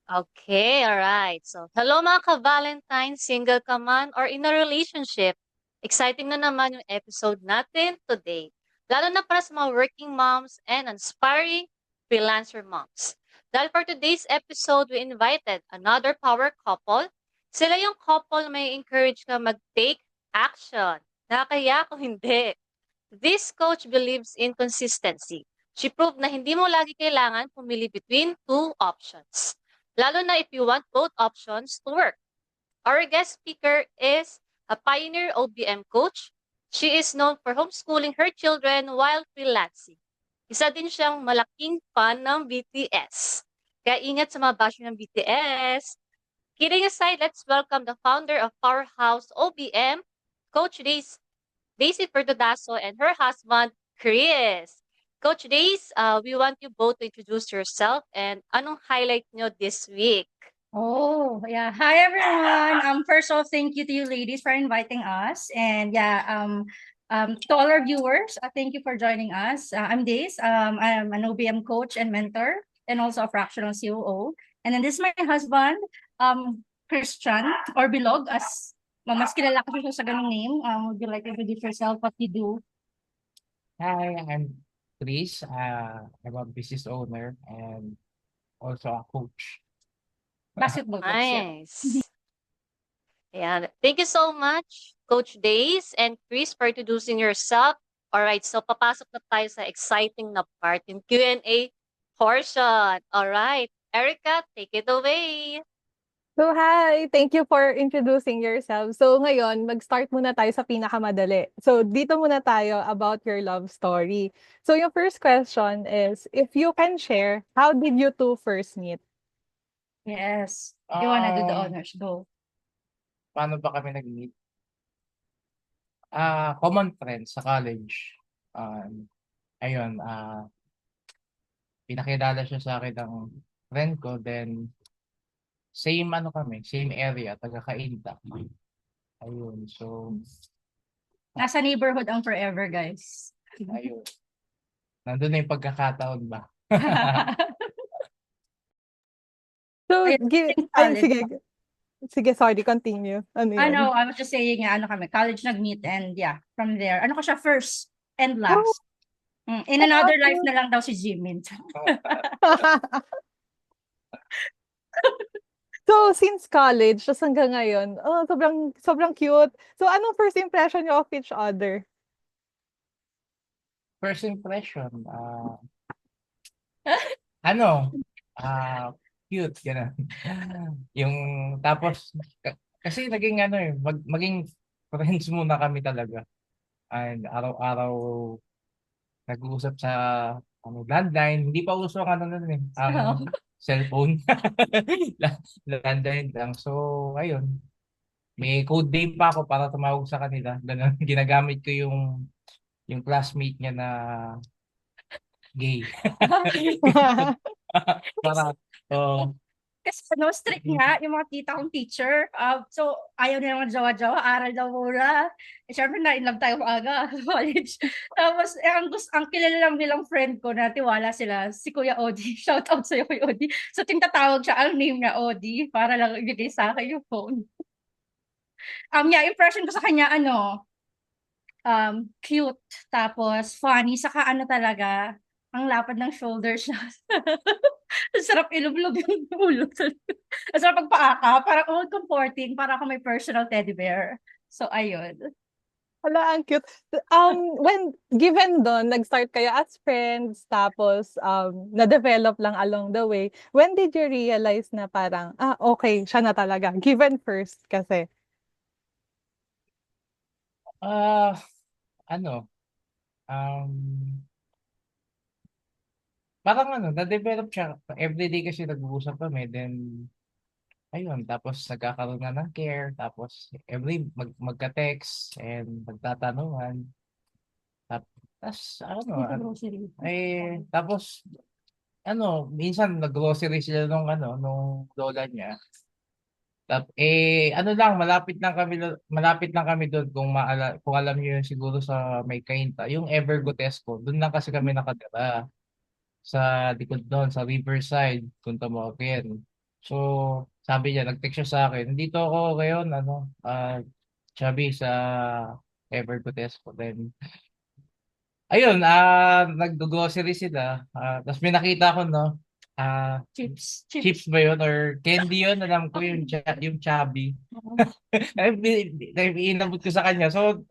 Okay, alright. So, hello mga ka-Valentine, single ka man or in a relationship. Exciting na naman yung episode natin today. Lalo na para sa mga working moms and aspiring freelancer moms. Dahil for today's episode, we invited another power couple. Sila yung couple na may encourage ka mag-take action. Nakakaya kung hindi. This coach believes in consistency. She proved na hindi mo lagi kailangan pumili between two options. Lalo na if you want both options to work. Our guest speaker is a pioneer OBM coach. She is known for homeschooling her children while freelancing. Isa din siyang malaking fan ng BTS. Kaya ingat sa mga bash ng BTS. Kidding aside, let's welcome the founder of Powerhouse OBM, Coach Daisy Perdodaso and her husband, Chris. Coach Daisy, we want you both to introduce yourself and anong highlight nyo this week? Oh, yeah. Hi, everyone. First of all, thank you to you ladies for inviting us. And yeah, to all our viewers, thank you for joining us. I'm Days. I'm an OBM coach and mentor and also a fractional COO. And then this is my husband, Christian or Bilog, as mas kilala ko siya sa ganung name. Would you like to introduce yourself, what you do? Hi, I'm Chris. I'm a business owner and also a coach. Basketball coach, yeah. Nice. Yeah. Thank you so much, Coach Days and Chris, for introducing yourself. Alright, so papasok na tayo sa exciting na part, yung Q&A portion. Alright, Erica, take it away. So, hi! Thank you for introducing yourself. So, ngayon, mag-start muna tayo sa pinakamadali. So, dito muna tayo about your love story. So, yung first question is, if you can share, how did you two first meet? Yes. You wanna do the Um, honors? Go. Paano ba kami nag-meet? Common friends sa college. Ayun, pinakilala siya sa akin ng friend ko. Then, same ano kami, same area, taga-Cainta. Ayun, so, Nasa neighborhood ang forever, guys. ayun. Nandun na yung pagkakataon ba? So, Ayun, since ay, college. sige. Sige, sorry, continue. Ano Ano, yun? I was just saying, ano kami, college nag-meet and yeah, from there. Ano ko siya, first and Oh, last. In another life na lang daw si Jimin. So, since college, tas hanggang ngayon, oh, sobrang, sobrang cute. So, anong first impression niyo of each other? First impression, ano, cute, gano'n. Yung tapos kasi naging ano, maging friends muna kami talaga. And araw-araw nag-uusap sa landline. Hindi pa uso ang ano nun eh, ang cellphone. Landline lang. So, ayun. May code name pa ako para tumawag sa kanila. Ganun, ginagamit ko yung classmate niya na gay. Para, oh, Kasi strict nga yung mga tita kong teacher. So, ayaw nila mga jawa-jawa, aral daw muna. Siyempre na in love tayo maaga sa college. Tapos, ang kilala lang nilang friend ko na tiwala sila, si Kuya Odi. Shout out sa'yo, Kuya Odi. So, tinatawag siya, ang name niya Odi, para lang ibigay sa akin yung phone. Yeah, impression ko sa kanya, cute, tapos funny, saka ano talaga, ang lapad ng shoulders niya. Ang sarap ilublog yung ulo. Ang sarap pagpaaka, parang comforting, para ako may personal teddy bear. So, ayun. Hala, ang cute. When given doon, nag-start kayo as friends, tapos na-develop lang along the way. When did you realize na parang, okay, siya na talaga. Given first kasi. ah, ano, um, parang ano, na-develop siya. Everyday kasi nag-uusap kami. Then, ayun, tapos nagkakaroon na ng care. Tapos, every magka-text and magtatanungan. Tapos, ano, Grocery. tapos, ano, minsan nag-grocery sila nung lola niya. Ano lang, malapit lang kami doon kung alam niyo yun siguro sa may Cainta, yung Evergotesco, doon lang kasi kami nakatira sa likod doon, sa Riverside, kung tumawagin. So, sabi niya, nag-text siya sa akin, nandito ako ngayon, Chubby, sa Ever Gotesco. Then, ayun, nag-grocery sila. Tapos may nakita ko, no, Chips. chips ba yun or candy yun, alam ko yung Chubby. Inabot ko sa kanya. So,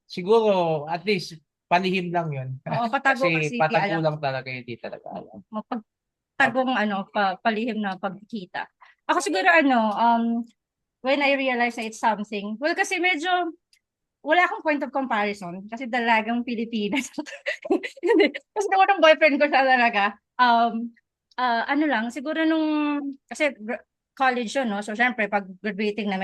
siguro, at least, palihim lang yun. Oo, patago Kasi kasi patago alam lang talaga, hindi talaga alam. mapagtagong palihim na pagkikita. Ako siguro when I realize na it's something, well kasi medyo wala akong point of comparison kasi dalagang Pilipinas. Hindi. Kasi nung unang boyfriend ko siya talaga, ano lang, siguro kasi college yun, no? So, syempre, pag graduating na,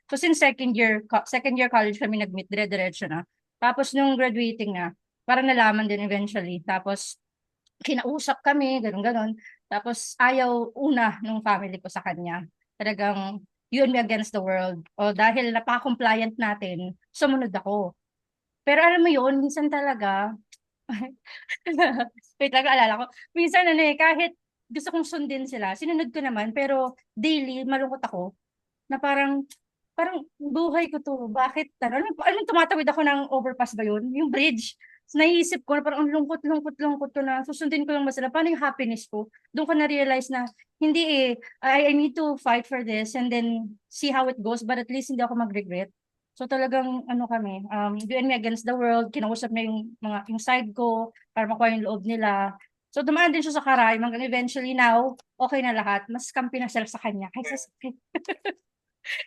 so since second year college kami nag-meet, dire-diretso na. Tapos, nung graduating na, parang nalaman din eventually. Tapos, kinausap kami, ganun-ganon. Tapos, ayaw una nung family ko sa kanya. Talagang, you and me against the world. O dahil napaka-compliant natin, sumunod ako. Pero alam mo yun, minsan talaga, wait lang, alala ko. Minsan kahit gusto kong sundin sila, sinunod ko naman, pero daily, malungkot ako, na parang buhay ko to. Bakit? Anong tumatawid ako ng overpass ba yun? Yung bridge. So, naiisip ko na parang ang lungkot ko na susundin ko lang ba sila? Paano yung happiness ko? Doon ko na-realize na hindi I need to fight for this and then see how it goes but at least hindi ako mag-regret. So talagang kami, you and me against the world, kinausap niya yung side ko para makuha yung loob nila. So dumaan din siya sa karay, hanggang eventually now, okay na lahat. Mas kampi na sila sa kanya kaysa sa akin.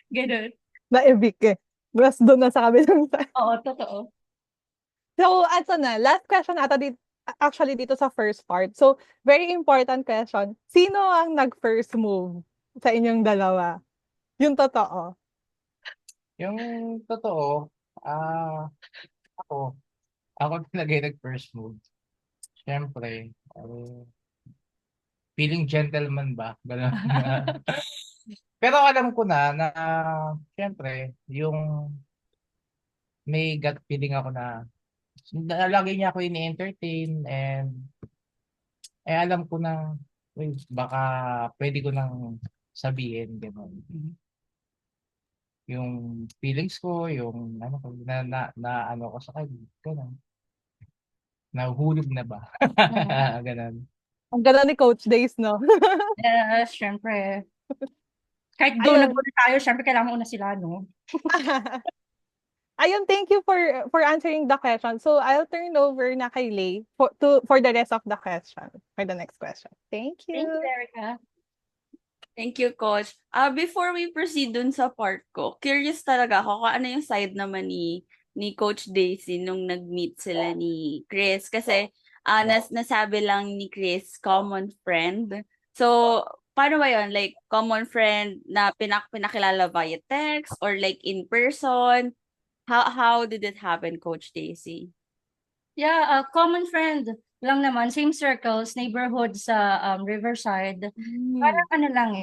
Ganun. Naibig eh. Mas doon na sa kabilang side. Oo, totoo. So, ato na. Last question ata actually dito sa first part. So, very important question. Sino ang nag-first move sa inyong dalawa? Yung totoo. Yung totoo, ako, ako talaga yung nag-first move. Siyempre, feeling gentleman ba? Ganun. Pero alam ko na siyempre, yung may gut feeling ako na lagi niya ako ini-entertain and alam ko na, uy, baka pwede ko nang sabihin, gano'n. Yung feelings ko, yung ano ko, ano ko sa kanya, gano'n. Nahuhulog na ba? Gano'n. Ang ganda ni Coach Days, no? Yes, syempre. Kahit go na Ayun. go na tayo, syempre kailangan una sila, no? Ayun, thank you for answering the question. So, I'll turn over na kay Lay for the rest of the question, for the next question. Thank Thank you, you. Erica. Thank you, Coach. Before we proceed dun sa part ko, curious talaga ako kung ano yung side naman ni Coach Daisy nung nag-meet sila ni Chris. Kasi nasabi lang ni Chris, common friend. So, paano ba yun? Like, common friend na pinakilala via text or like in person? How did it happen, Coach Daisy? Yeah, common friend lang naman, same circles, neighborhood sa Riverside. Parang lang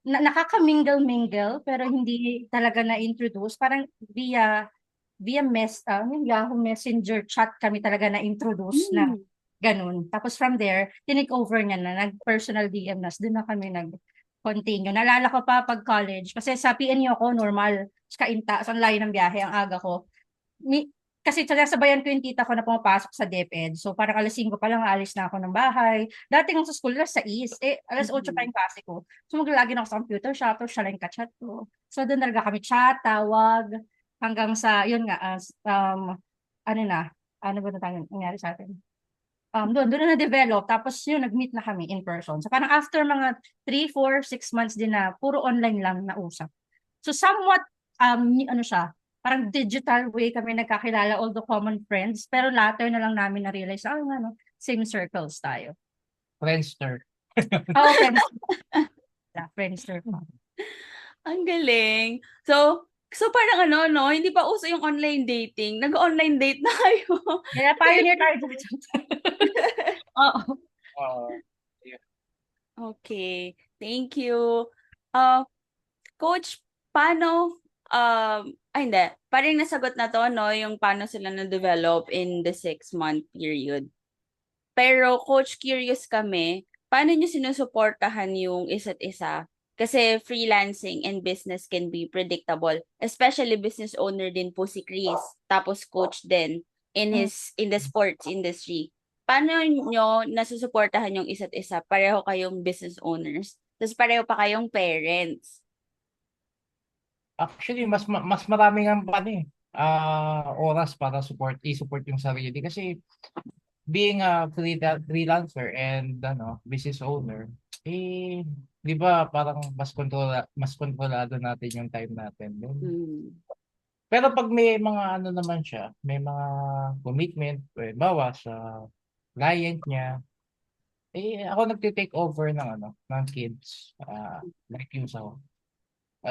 nakaka-mingle-mingle pero hindi talaga na-introduce. Parang via yung Yahoo Messenger chat kami talaga na-introduce na ganun. Tapos from there, tinake over niya na, nag-personal DM na. Doon na kami nag-continue. Naalala ko pa pag college, kasi sa PNU ako, normal, kainta, sa layo ng biyahe, ang aga ko. Kasi sabayan ko yung tita ko na pumapasok sa DepEd. So parang alas 5 pa lang, alis na ako ng bahay. Dati nga sa school, alas 6. Alas 8 pa yung klase ko. So maglagi na ako sa computer shop, tapos siya lang yung kachat ko. So doon talaga kami chat, tawag, hanggang sa, yun nga, ano ba na tayo nangyari sa atin? Doon na na-develop. Tapos yun, nag-meet na kami in person. So parang after mga 3, 4, 6 months din na puro online lang na usap. So somewhat, parang digital way kami nagkakilala, although common friends. Pero later na lang namin na-realize, same circles tayo. Friendster. Oh, Friendster. Yeah, Friendster. Ang galing. So parang no, hindi pa uso yung online dating. Nag-online date na kayo. Kaya pioneer tayo. Oo. Okay. Thank you. Coach, paano, hindi. Parang nasagot na to, no, yung paano sila na-develop in the 6-month period. Pero, Coach, curious kami, paano niyo sinusuportahan yung isa't isa? Kasi freelancing and business can be predictable. Especially business owner din po si Chris. Tapos coach din in the sports industry. Paano nyo nasusuportahan yung isa't isa? Pareho kayong business owners. Tapos pareho pa kayong parents. Actually, mas maraming ang oras para i-support yung sarili. Kasi being a freelancer and business owner, di ba parang mas kontrolado natin yung time natin. Then, Mm. pero pag may mga naman siya, may mga commitment, bawa sa client niya, ako nagte-take over ng kids. Like yung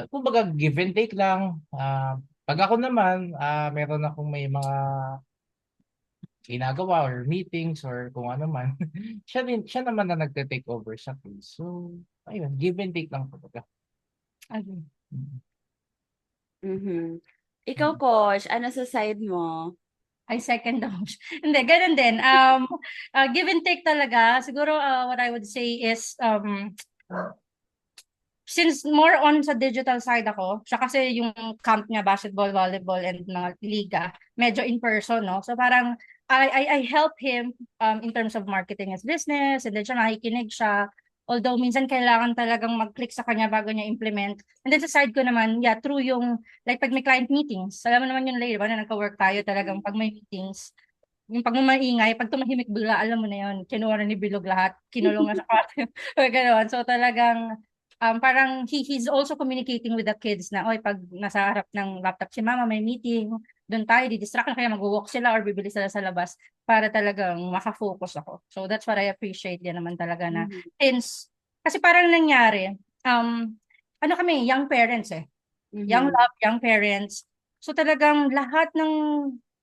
kumbaga give and take lang. Pag ako naman, meron akong may mga ginagawa or meetings or kung ano man, siya naman na nagte-take over sa case. So, ayun, give and take lang talaga. Ayun. Mhm. Ikaw, coach, ano sa side mo? I second the motion. Hindi, ganun din. Give and take talaga. Siguro, what I would say is, since more on sa digital side ako, siya kasi yung camp niya, basketball, volleyball, and mga liga, medyo in person, no? So parang, I help him in terms of marketing his business, and then siya nakikinig siya. Although minsan kailangan talagang mag-click sa kanya bago niya implement. And then sa side ko naman, yeah, through yung, like pag may client meetings, alam mo naman yun later, na nagka-work tayo talagang pag may meetings, yung pag maingay, pag tumahimik bigla, alam mo na yun, kinuha na ni Bilog lahat, kinulong na sa kwarto. Ganoon. So talagang, parang he's also communicating with the kids na, oy, pag nasa harap ng laptop si mama, may meeting, doon tayo, di-distract na kaya mag-walk sila or bibili sila sa labas para talagang makafocus ako. So that's what I appreciate din naman talaga na Mhm. since, kasi parang nangyari, ano kami, young parents young Mhm. love, young parents. So talagang lahat ng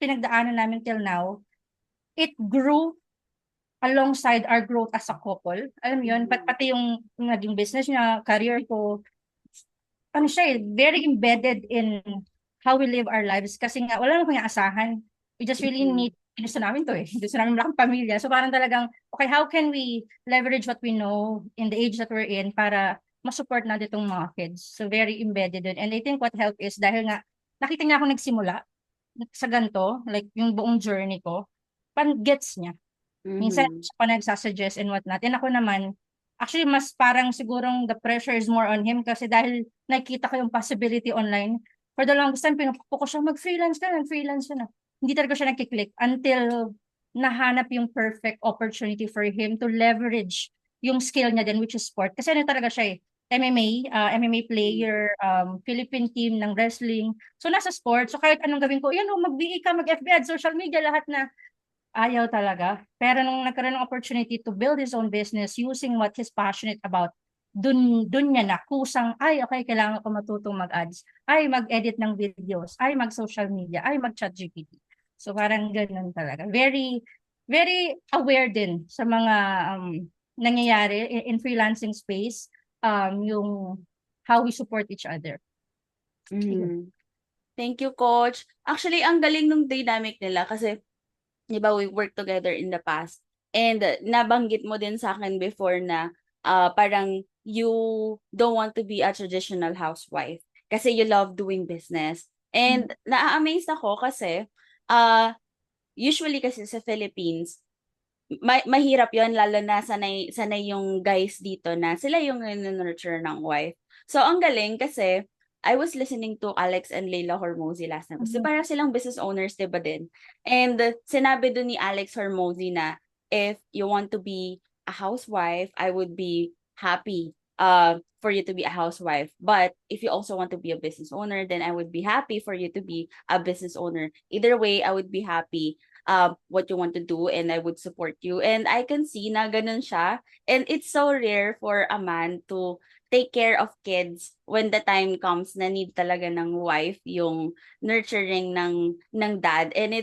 pinagdaanan namin till now, it grew alongside our growth as a couple. Alam mo yun, pati yung naging business niya, career ko, ano siya very embedded in how we live our lives. Kasi nga, wala naman kanyang asahan. We just really Mhm. need, gusto namin to Gusto namin malaking pamilya. So parang talagang, okay, how can we leverage what we know in the age that we're in para masupport natin itong mga kids. So very embedded dun. And I think what helped is dahil nga, nakita niya ako nagsimula sa ganito, like yung buong journey ko, pan gets niya. Minsan Mhm. siya pa nagsasuggest and whatnot. And ako naman, actually mas parang sigurong the pressure is more on him kasi dahil nakikita ko yung possibility online. For the longest time, pinupupo ko siya, mag-freelance ka na. Hindi talaga siya nagkiklik until nahanap yung perfect opportunity for him to leverage yung skill niya din, which is sport. Kasi ano talaga siya MMA player, Philippine team ng wrestling. So nasa sport. So kahit anong gawin ko, mag-BE ka, mag-FB ad, social media, lahat na ayaw talaga. Pero nung nagkaroon ng opportunity to build his own business using what he's passionate about, dun niya na kusang, ay, okay, kailangan ko matutong mag-ads, ay, mag-edit ng videos, ay, mag-social media, ay, mag-chat GPT. So parang ganun talaga. Very, very aware din sa mga nangyayari in freelancing space, yung how we support each other. Mhm. Thank you, coach. Actually, ang galing ng dynamic nila kasi, di ba, we worked together in the past. And nabanggit mo din sa akin before na parang you don't want to be a traditional housewife kasi you love doing business. And na-amaze ako kasi usually kasi sa Philippines, mahirap yon lalo na sanay yung guys dito na sila yung nurture ng wife. So, ang galing kasi I was listening to Alex and Leila Hormozy last night. Kasi parang silang business owners, diba din? And sinabi dun ni Alex Hormozy na if you want to be a housewife, I would be happy for you to be a housewife. But if you also want to be a business owner, then I would be happy for you to be a business owner. Either way, I would be happy what you want to do and I would support you. And I can see na ganun siya. And it's so rare for a man to take care of kids when the time comes na need talaga ng wife yung nurturing ng dad. And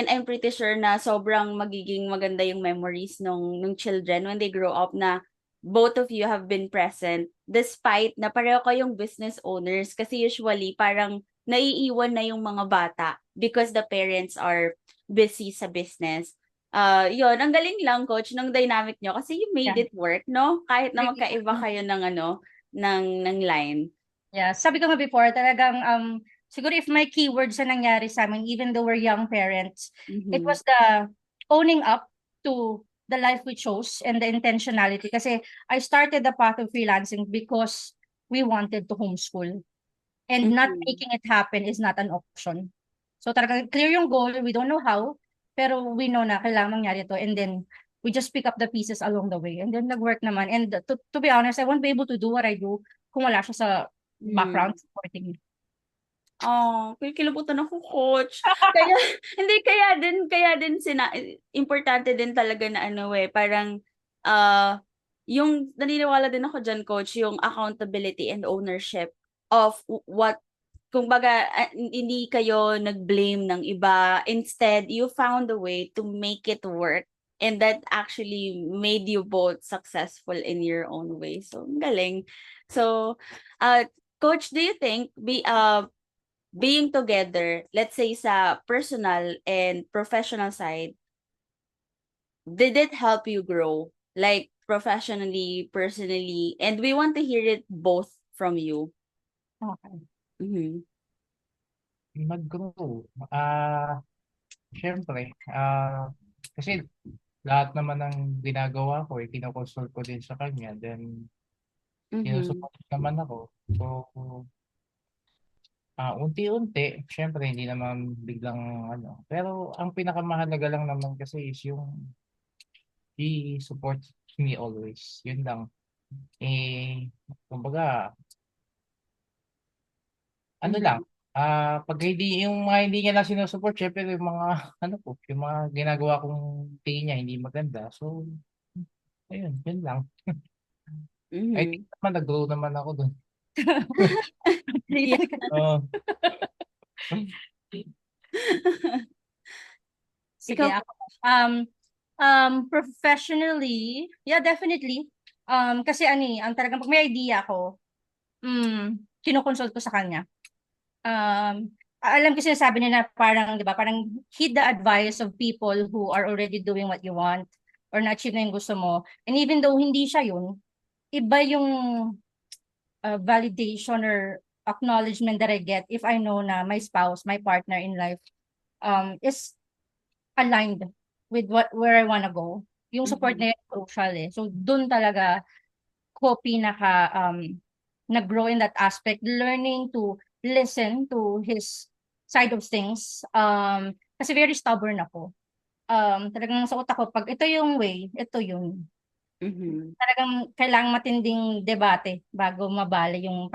I'm pretty sure na sobrang magiging maganda yung memories nung children when they grow up na both of you have been present despite na pareho kayong business owners kasi usually parang naiiwan na yung mga bata because the parents are busy sa business. Yun, ang galing lang, coach, ng dynamic nyo kasi you made Yeah. it work, no? Kahit na Really. magkaiba kayo ng ng line. Yeah, sabi ko nga before, talagang siguro if may keywords na nangyari sa amin, even though we're young parents, it Mhm. was the owning up to the life we chose and the intentionality. Kasi I started the path of freelancing because we wanted to homeschool. And not Mhm. making it happen is not an option. So talagang clear yung goal, we don't know how, pero we know na kailangan mangyari to. And then we just pick up the pieces along the way. And then nag-work naman. And to be honest, I won't be able to do what I do kung wala siya sa background Mhm. supporting me. Oh, kikilabutan ako, coach. Kaya hindi kaya din importante din talaga na parang yung naniniwala din ako diyan, coach, yung accountability and ownership of what kumbaga hindi kayo nag-blame ng iba. Instead, you found a way to make it work and that actually made you both successful in your own way. So, ang galing. So, coach, do you think being together, let's say sa personal and professional side, did it help you grow? Like professionally, personally, and we want to hear it both from you. Okay. Mhm. Mag-grow. Syempre, kasi lahat naman ng ginagawa ko, kino-consult ko din sa kanya. Then, Mhm. sinusupport naman ako. So, unti-unti, syempre, hindi naman biglang ano. Pero, ang pinakamahalaga lang naman kasi is yung he supports me always. Yun lang. Kumbaga, ano lang, Mhm. pag hindi yung mga hindi niya lang sinusupport, syempre yung mga ano po, yung mga ginagawa kong tingin niya hindi maganda. So, ayun, yun lang. I think Mhm. naman nag-grow naman ako dun. Yeah. Later ka. Oo. Sige, Ikaw. ako. Professionally, yeah, definitely. Kasi ang talagang pag may idea ako, kinoconsult ko sa kanya. Alam ko sinasabi niya na parang, di ba, parang heed the advice of people who are already doing what you want or na-achieve na yung gusto mo. And even though hindi siya yun, iba yung validation or acknowledgement that I get if I know na my spouse, my partner in life, is aligned with where I wanna go. Yung support Mhm. na yun, crucial eh. So, dun talaga ko nag-grow in that aspect, learning to listen to his side of things. Kasi very stubborn ako. Talagang sa utak ko, pag ito yung way, ito yun. Mhm. Talagang kailangang matinding debate bago mabali yung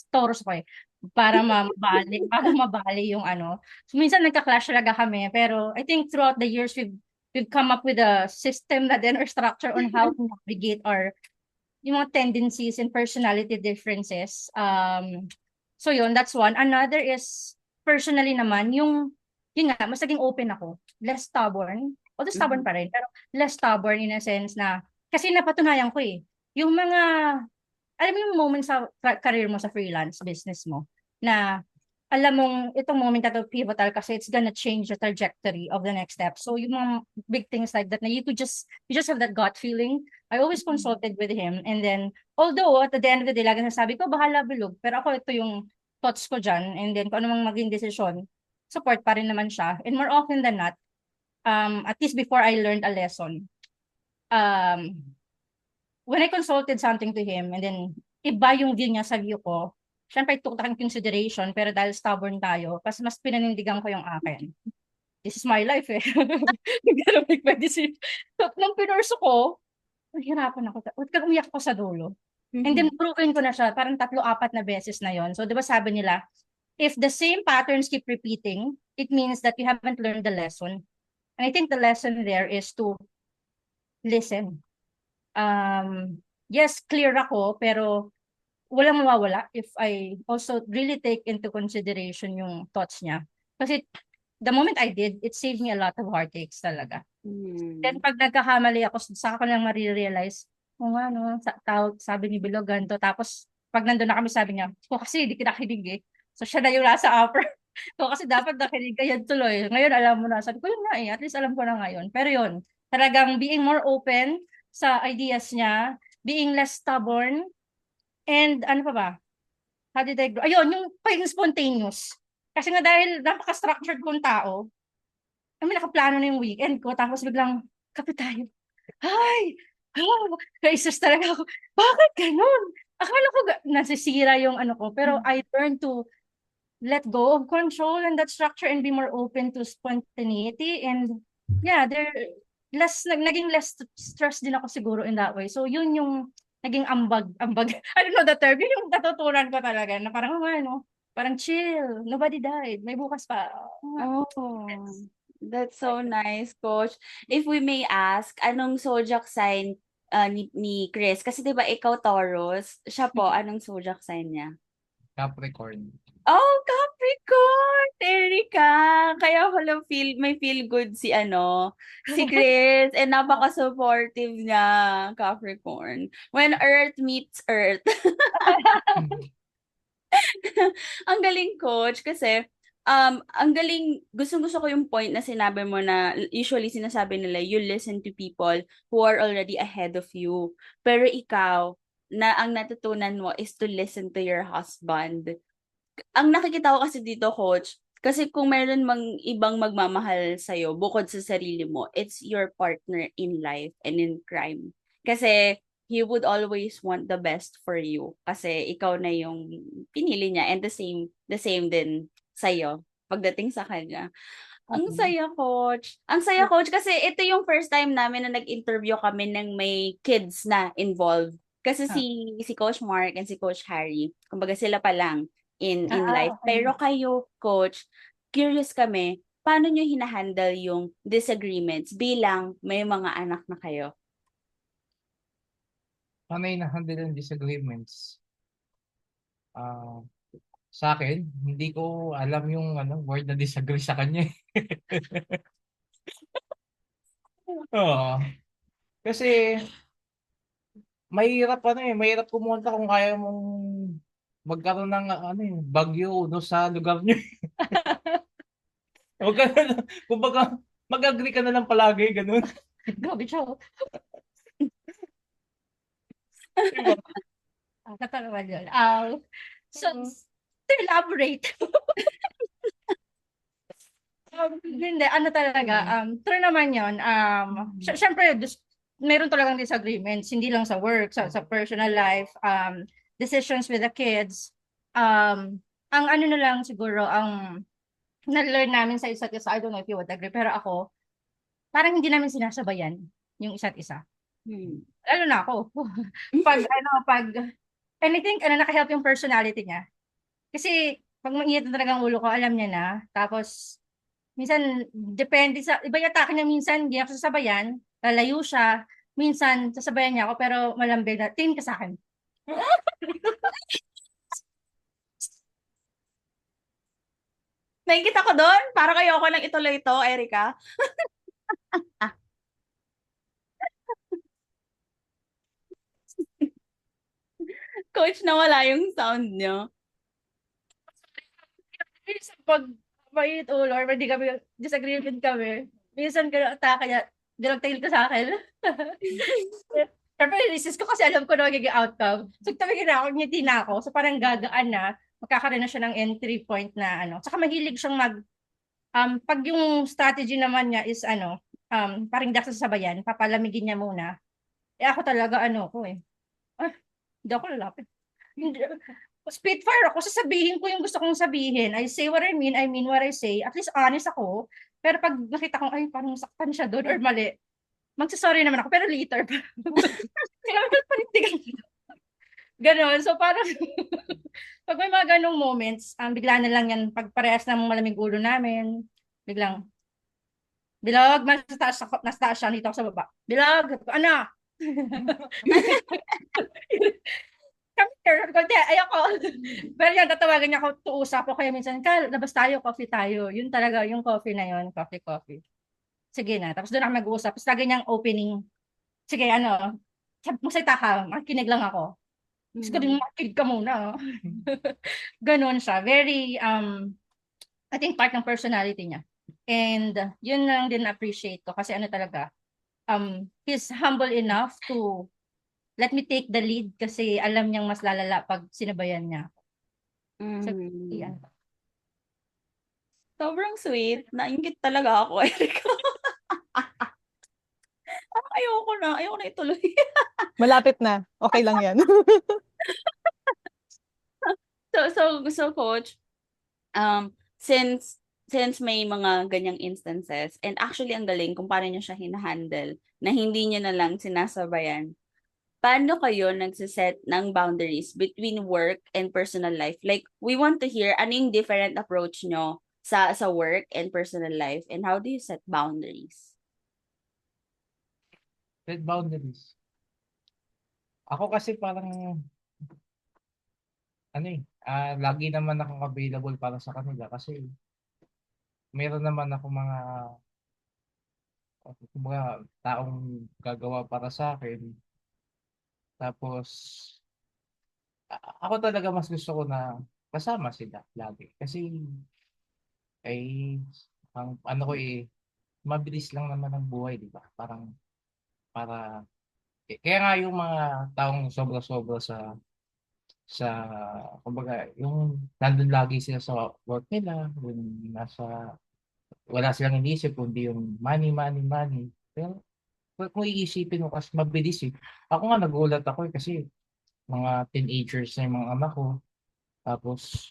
toros ko eh. Para mabali, bago mabali yung ano. So, minsan nagka-clash talaga kami, pero I think throughout the years, we've come up with a system na din or structure on how to navigate our yung mga tendencies and personality differences. So yun, that's one. Another is, personally naman, yun nga, mas naging open ako. Less stubborn. Although stubborn Mhm. pa rin, pero less stubborn in a sense na, kasi napatunayan ko eh, yung mga, alam mo yung moment sa career mo sa freelance business mo, na alam mong itong moment na to pivotal kasi it's gonna change the trajectory of the next step. So yung mga big things like that na you just have that gut feeling. I always consulted with him and then although at the end of the day lagi nasabi ko bahala bilog pero ako ito yung thoughts ko dyan and then kung ano mang maging desisyon support pa rin naman siya and more often than not at least before I learned a lesson um when I consulted something to him and then iba yung view niya sa view ko, syempre I took that in consideration pero dahil stubborn tayo, mas pinanindigan ko yung akin. This is my life eh. Hindi na may pwede si... So, nung pinurso ko, nahihirapan ako. Huwag kang umiyak ko sa dulo. And then Mhm. proven ko na siya, parang 3, 4 na beses na yon. So, di ba sabi nila, if the same patterns keep repeating, it means that you haven't learned the lesson. And I think the lesson there is to listen. Yes, clear ako, pero walang mawawala if I also really take into consideration yung thoughts niya. Kasi the moment I did, it saved me a lot of heartaches talaga. Then Mhm. pag nagkakamali ako, saka ko lang marirealize, o nga no, sabi ni Bilog ganito. Tapos pag nandun na kami, sabi niya, kasi hindi kita kinig eh. So siya na yung nasa upper. So, kasi dapat nakinig ka yan tuloy. Ngayon, alam mo na. Sabi ko, yun nga eh. At least alam ko na ngayon. Pero yun, talagang being more open sa ideas niya, being less stubborn, and ano pa ba? How did I grow? Ayun, yung pagiging spontaneous. Kasi nga dahil napaka-structured kong tao, kami nakaplano na yung weekend ko, tapos biglang, kape tayo. Ay! Crisis talaga ako. Bakit ganun? Akala ko nasisira yung ano ko, pero I learned to let go of control and that structure and be more open to spontaneity. And yeah, naging less stress din ako siguro in that way. So yun yung naging ambag. I don't know the term. Yun yung natutunan ko talaga na parang ano, parang chill. Nobody died. May bukas pa. Oh, that's so nice, Coach. If we may ask, anong zodiac sign ni Chris? Kasi 'di ba ikaw Taurus, siya po anong zodiac sign niya? Capricorn. Oh, Capricorn! Erika! Kaya pala may feel good si si Chris. And napaka-supportive niya, Capricorn. When Earth meets Earth. Ang galing, Coach, kasi ang galing, gustong-gusto ko yung point na sinabi mo na usually sinasabi nila, you listen to people who are already ahead of you. Pero ikaw, na ang natutunan mo is to listen to your husband. Ang nakikita ko kasi dito, Coach, kasi kung meron mang ibang magmamahal sa'yo, bukod sa sarili mo, it's your partner in life and in crime. Kasi he would always want the best for you. Kasi ikaw na yung pinili niya and the same din sa'yo pagdating sa kanya. Ang saya, Coach. Ang saya, Coach, kasi ito yung first time namin na nag-interview kami ng may kids na involved. Kasi si Coach Mark and si Coach Harry, kumbaga sila pa lang in life. Okay. Pero kayo, Coach, curious kami, paano nyo hinahandle yung disagreements bilang may mga anak na kayo? Paano yung na-handle yung disagreements? Sa akin, hindi ko alam yung word na disagree sa kanya. Oo. Kasi mahirap kumontra kung kaya mong magkaroon ng bagyo no sa lugar niyo. Huwag ka na, kumbaga, mag-agree ka na lang palagi, ganun. Grabe siya. Diba? Katalawa yun. So, to elaborate. Hindi, ano talaga, true naman yun. Syempre, meron talagang disagreements, hindi lang sa work, sa personal life, decisions with the kids. Ang ano na lang siguro, ang na-learn namin sa isa't isa, I don't know if you would agree, pero ako, parang hindi namin sinasabayan yung isa't isa. Lalo na ako. And I think, nakahelp yung personality niya. Kasi, pag mainit na talagang ulo ko, alam niya na. Tapos, minsan, depende sa, iba yung atake niya minsan, hindi ako sasabayan, lalayo siya, minsan, sasabayan niya ako, pero malambig na, tingin ka sa akin. Nakikita ko doon, para kayo ako lang ituloy ito, Erika. Coach, nawala yung sound niyo. Minsan, pag mainit ulo, or hindi kami, disagreement kami, minsan, atake niya, dinagtahil ka sa akin. Siyempre, resist ko kasi alam ko na magiging outcome. So, tumigil na ako, ngiti na ako. So, parang gagaan na, magkakaroon na siya ng entry point na Saka mahilig siyang pag yung strategy naman niya is parang hindi ako sasabayan, papalamigin niya muna. Ako talaga ko hindi ako lalapit. Spitfire ako, sasabihin ko yung gusto kong sabihin. I say what I mean what I say. At least honest ako. Pero pag nakita kong, ay, parang saktan siya doon or mali, magsasorry naman ako, pero later. Kailangan panindigan. Ganon. So, parang, pag may mga ganong moments, bigla na lang yan, pag parehas ng malamig ulo namin, biglang, Bilog, nasa taas siya, dito ako sa baba. Bilog, ano? Come here, ayoko. Pero yan, tatawagan niya ako, tuusap ko, kaya minsan, labas tayo, coffee tayo. Yun talaga, yung coffee na yun, coffee. Sige na. Tapos doon ako mag-uusap. Tapos lagi niyang opening. Sige, magsalita ka. Makikinig lang ako. Tapos ko din makikinig ka muna. Ganon siya. Very, I think part ng personality niya. And yun lang din appreciate ko kasi ano talaga, he's humble enough to let me take the lead kasi alam niyang mas lalala pag sinabayan niya. So, yan. Sobrang sweet. Nainggit talaga ako, Erica. Ayoko na ituloy. Malapit na. Okay lang yan. So coach, since may mga ganyang instances, and actually ang galing kung paano niyo siya hinahandle, na hindi niyo na lang sinasabayan, paano kayo nagsiset ng boundaries between work and personal life? Like, we want to hear ano yung different approach nyo sa work and personal life, and how do you set boundaries? Set boundaries. Ako kasi parang, lagi naman ako available para sa kanila kasi meron naman ako mga taong gagawa para sa akin. Tapos, ako talaga mas gusto ko na kasama sila lagi. Kasi, ay, ang ano ko mabilis lang naman ang buhay, di ba? Para, kaya nga yung mga taong sobra-sobra sa kumbaga yung nandun lagi sila sa work nila, yung wala silang inisip kundi yung money, money, money. Pero kung iisipin mo kasi mabilis eh. Ako nga nagulat ako kasi mga teenagers na yung mga anak ko. Tapos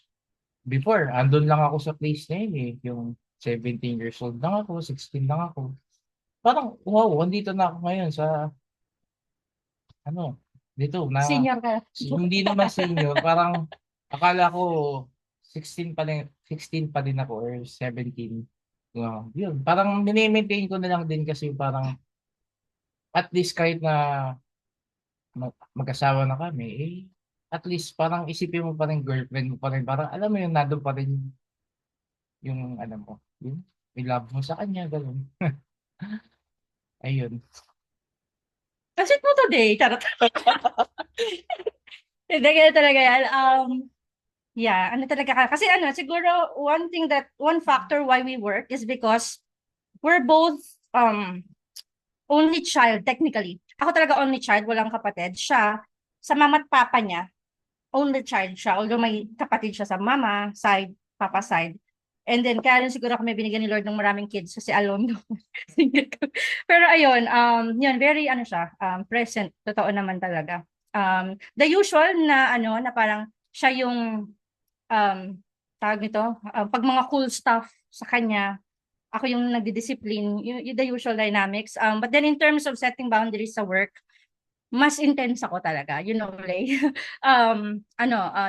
before, andun lang ako sa place na yun eh. Yung 17 years old lang ako, 16 lang ako. Parang wow, andito na ako ngayon sa ano, dito na Senior ka. hindi naman senior, parang akala ko 16 pa din ako or 17. Yun, parang mini-maintain ko na lang din kasi parang at least kahit na mag-asawa na kami, at least parang isipin mo pa rin girlfriend mo pa rin, parang alam mo yun, nandun pa rin yung ano mo, yun, may love mo sa kanya, gano'n. Ayun. Kasi mo today, charot. Hindi, ganyan talaga yan. Yeah, ano talaga kasi ano, siguro one factor why we work is because we're both only child technically. Ako talaga only child, walang kapatid. Siya, sa mama at papa niya, only child siya. Although may kapatid siya sa mama side, papa side. And then, kaya rin siguro kami binigyan ni Lord ng maraming kids kasi alone daw. Pero ayun, yun, very ano siya, present. Totoo naman talaga. The usual na ano, na parang siya yung tawag nito, pag mga cool stuff sa kanya, ako yung nagdi-discipline, yung the usual dynamics. But then in terms of setting boundaries sa work, mas intense ako talaga, you know, like,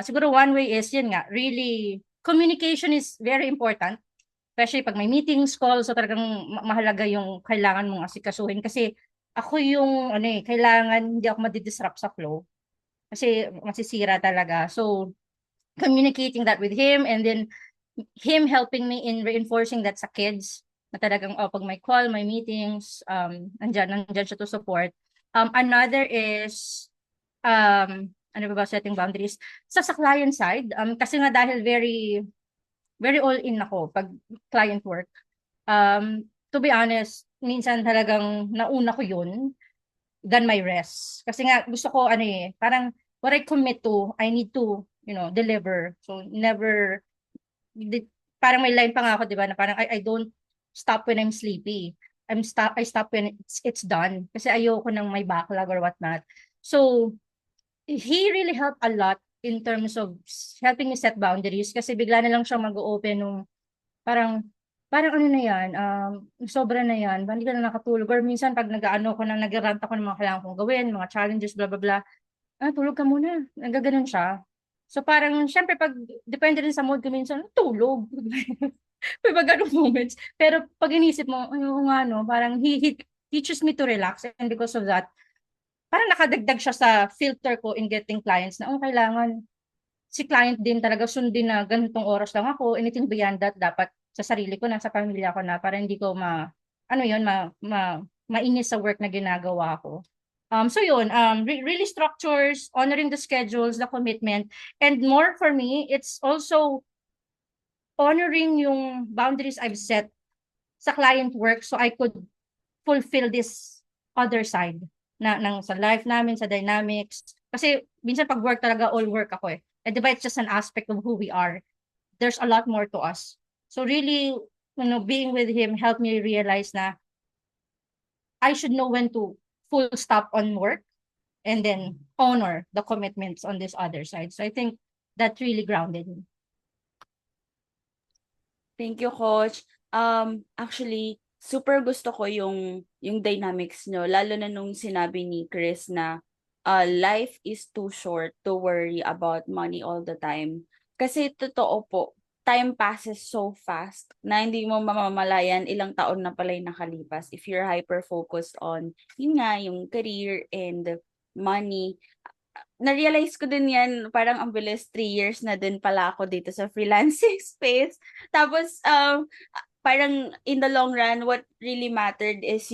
siguro one way is, yun nga, really, communication is very important, especially pag may meetings, calls, so talagang mahalaga yung kailangan mong asikasuhin, kasi ako yung, kailangan hindi ako madidisrupt sa flow, kasi masisira talaga. So, communicating that with him, and then him helping me in reinforcing that sa kids, na talagang, pag may call, may meetings, nandyan siya to support. Another is, ano ba setting boundaries? Sa client side, kasi nga dahil very, very all in ako pag client work. To be honest, minsan talagang nauna ko yun than my rest. Kasi nga gusto ko, parang what I commit to, I need to, deliver. So never, parang may line pa nga ako, di ba, na parang I don't stop when I'm sleepy. I stop when it's done. Kasi ayoko nang may backlog or whatnot. So, he really helped a lot in terms of helping me set boundaries kasi bigla na lang siyang mag-open nung parang ano na yan, sobra na yan, hindi ka na nakatulog. Or minsan pag nag-ano ko na, nag-rant ako ng mga kailangan kong gawin, mga challenges, blah, blah, blah, tulog ka muna. Nagaganon siya. So parang, syempre, pag depende rin sa mood ko minsan, tulog. May mga ganong moments. Pero pag inisip mo, ayun nga, no, parang he teaches me to relax, and because of that, parang nakadagdag siya sa filter ko in getting clients na, kailangan si client din talaga sundin na ganitong oras lang ako, anything beyond that, dapat sa sarili ko na, sa pamilya ko na, para hindi ko mainis sa work na ginagawa ko. So yun, really structures, honoring the schedules, the commitment, and more for me, it's also honoring yung boundaries I've set sa client work so I could fulfill this other side sa life namin, sa dynamics. Kasi minsan pag work talaga, all work ako eh. And diba, it's just an aspect of who we are. There's a lot more to us. So really, being with him helped me realize na I should know when to full stop on work and then honor the commitments on this other side. So I think that really grounded me. Thank you, Coach. Actually, super gusto ko yung dynamics nyo, lalo na nung sinabi ni Chris na life is too short to worry about money all the time. Kasi totoo po, time passes so fast na hindi mo mamamalayan ilang taon na pala yung nakalipas if you're hyper-focused on, yun nga, yung career and money. Na-realize ko din yan, parang ang bilis, 3 years na din pala ako dito sa freelancing space. Tapos, parang in the long run, what really mattered is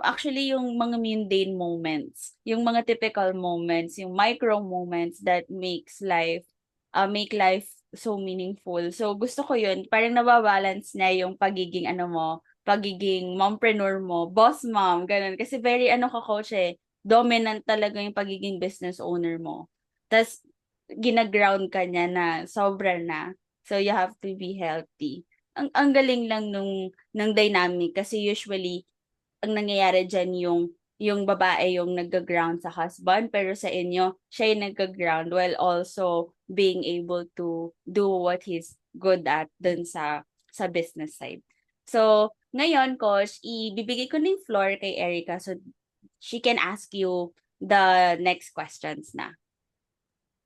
actually yung mga mundane moments, yung mga typical moments, yung micro moments that make life so meaningful. So, gusto ko yun, parang nababalance na yung pagiging mompreneur mo, boss mom, ganun. Kasi very, coach dominant talaga yung pagiging business owner mo. Tapos, ginaground ka niya na sobra na. So, you have to be healthy. Ang galing lang ng dynamic kasi usually, ang nangyayari dyan yung babae yung nag-ground sa husband, pero sa inyo, siya yung nag-ground while also being able to do what he's good at dun sa business side. So, ngayon, Coach, ibibigay ko na yung floor kay Erica so she can ask you the next questions na.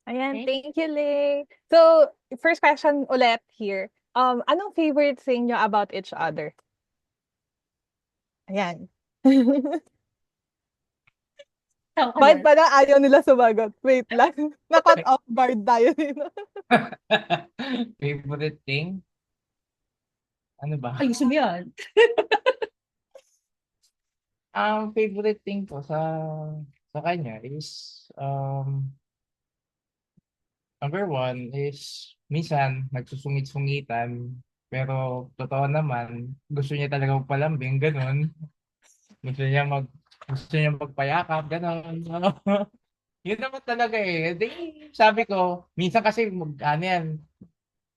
Ayan, Okay. thank you, Lay. So, first question ulit here. Anong favorite thing nyo about each other? Ayan. Bakit ba na ayaw nila sumagot? Wait lang. Na-caught off guard tayo dito. Favorite thing? Ano ba? Ayusin mo yan. Ang favorite thing ko sa kanya is number one is minsan nagsusungit-sungitan pero totoo naman gusto niya talaga magpalambing ganun. Gusto niya magpayakap ganun. Yun naman talaga eh. Di, sabi ko, minsan kasi ano yan,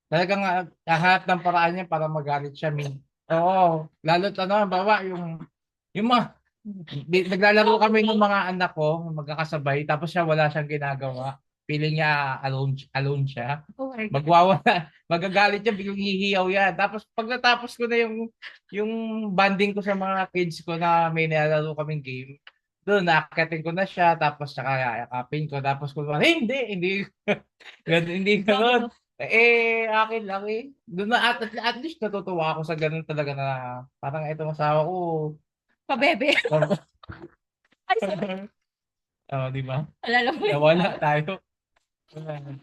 talagang hahanap ng paraan niya para magalit siya. Oo, lalo't bawa yung mga naglalaro kami ng mga anak ko, magkakasabay, tapos siya wala siyang ginagawa. Feeling niya alone siya. Oh my God. Magwawala, magagalit siya, biglang hihiyaw yan. Tapos pag natapos ko na yung bonding ko sa mga kids ko na may nilalaro kaming game, doon nakakitin ko na siya, tapos saka yakapin ko, tapos ko, hindi, hindi ganun. Akin lang eh. Doon na at least natutuwa ako sa ganun talaga na parang itong asawa ko, Pabebe. Ay, sorry. di ba? Alala mo yun. Nawala tayo.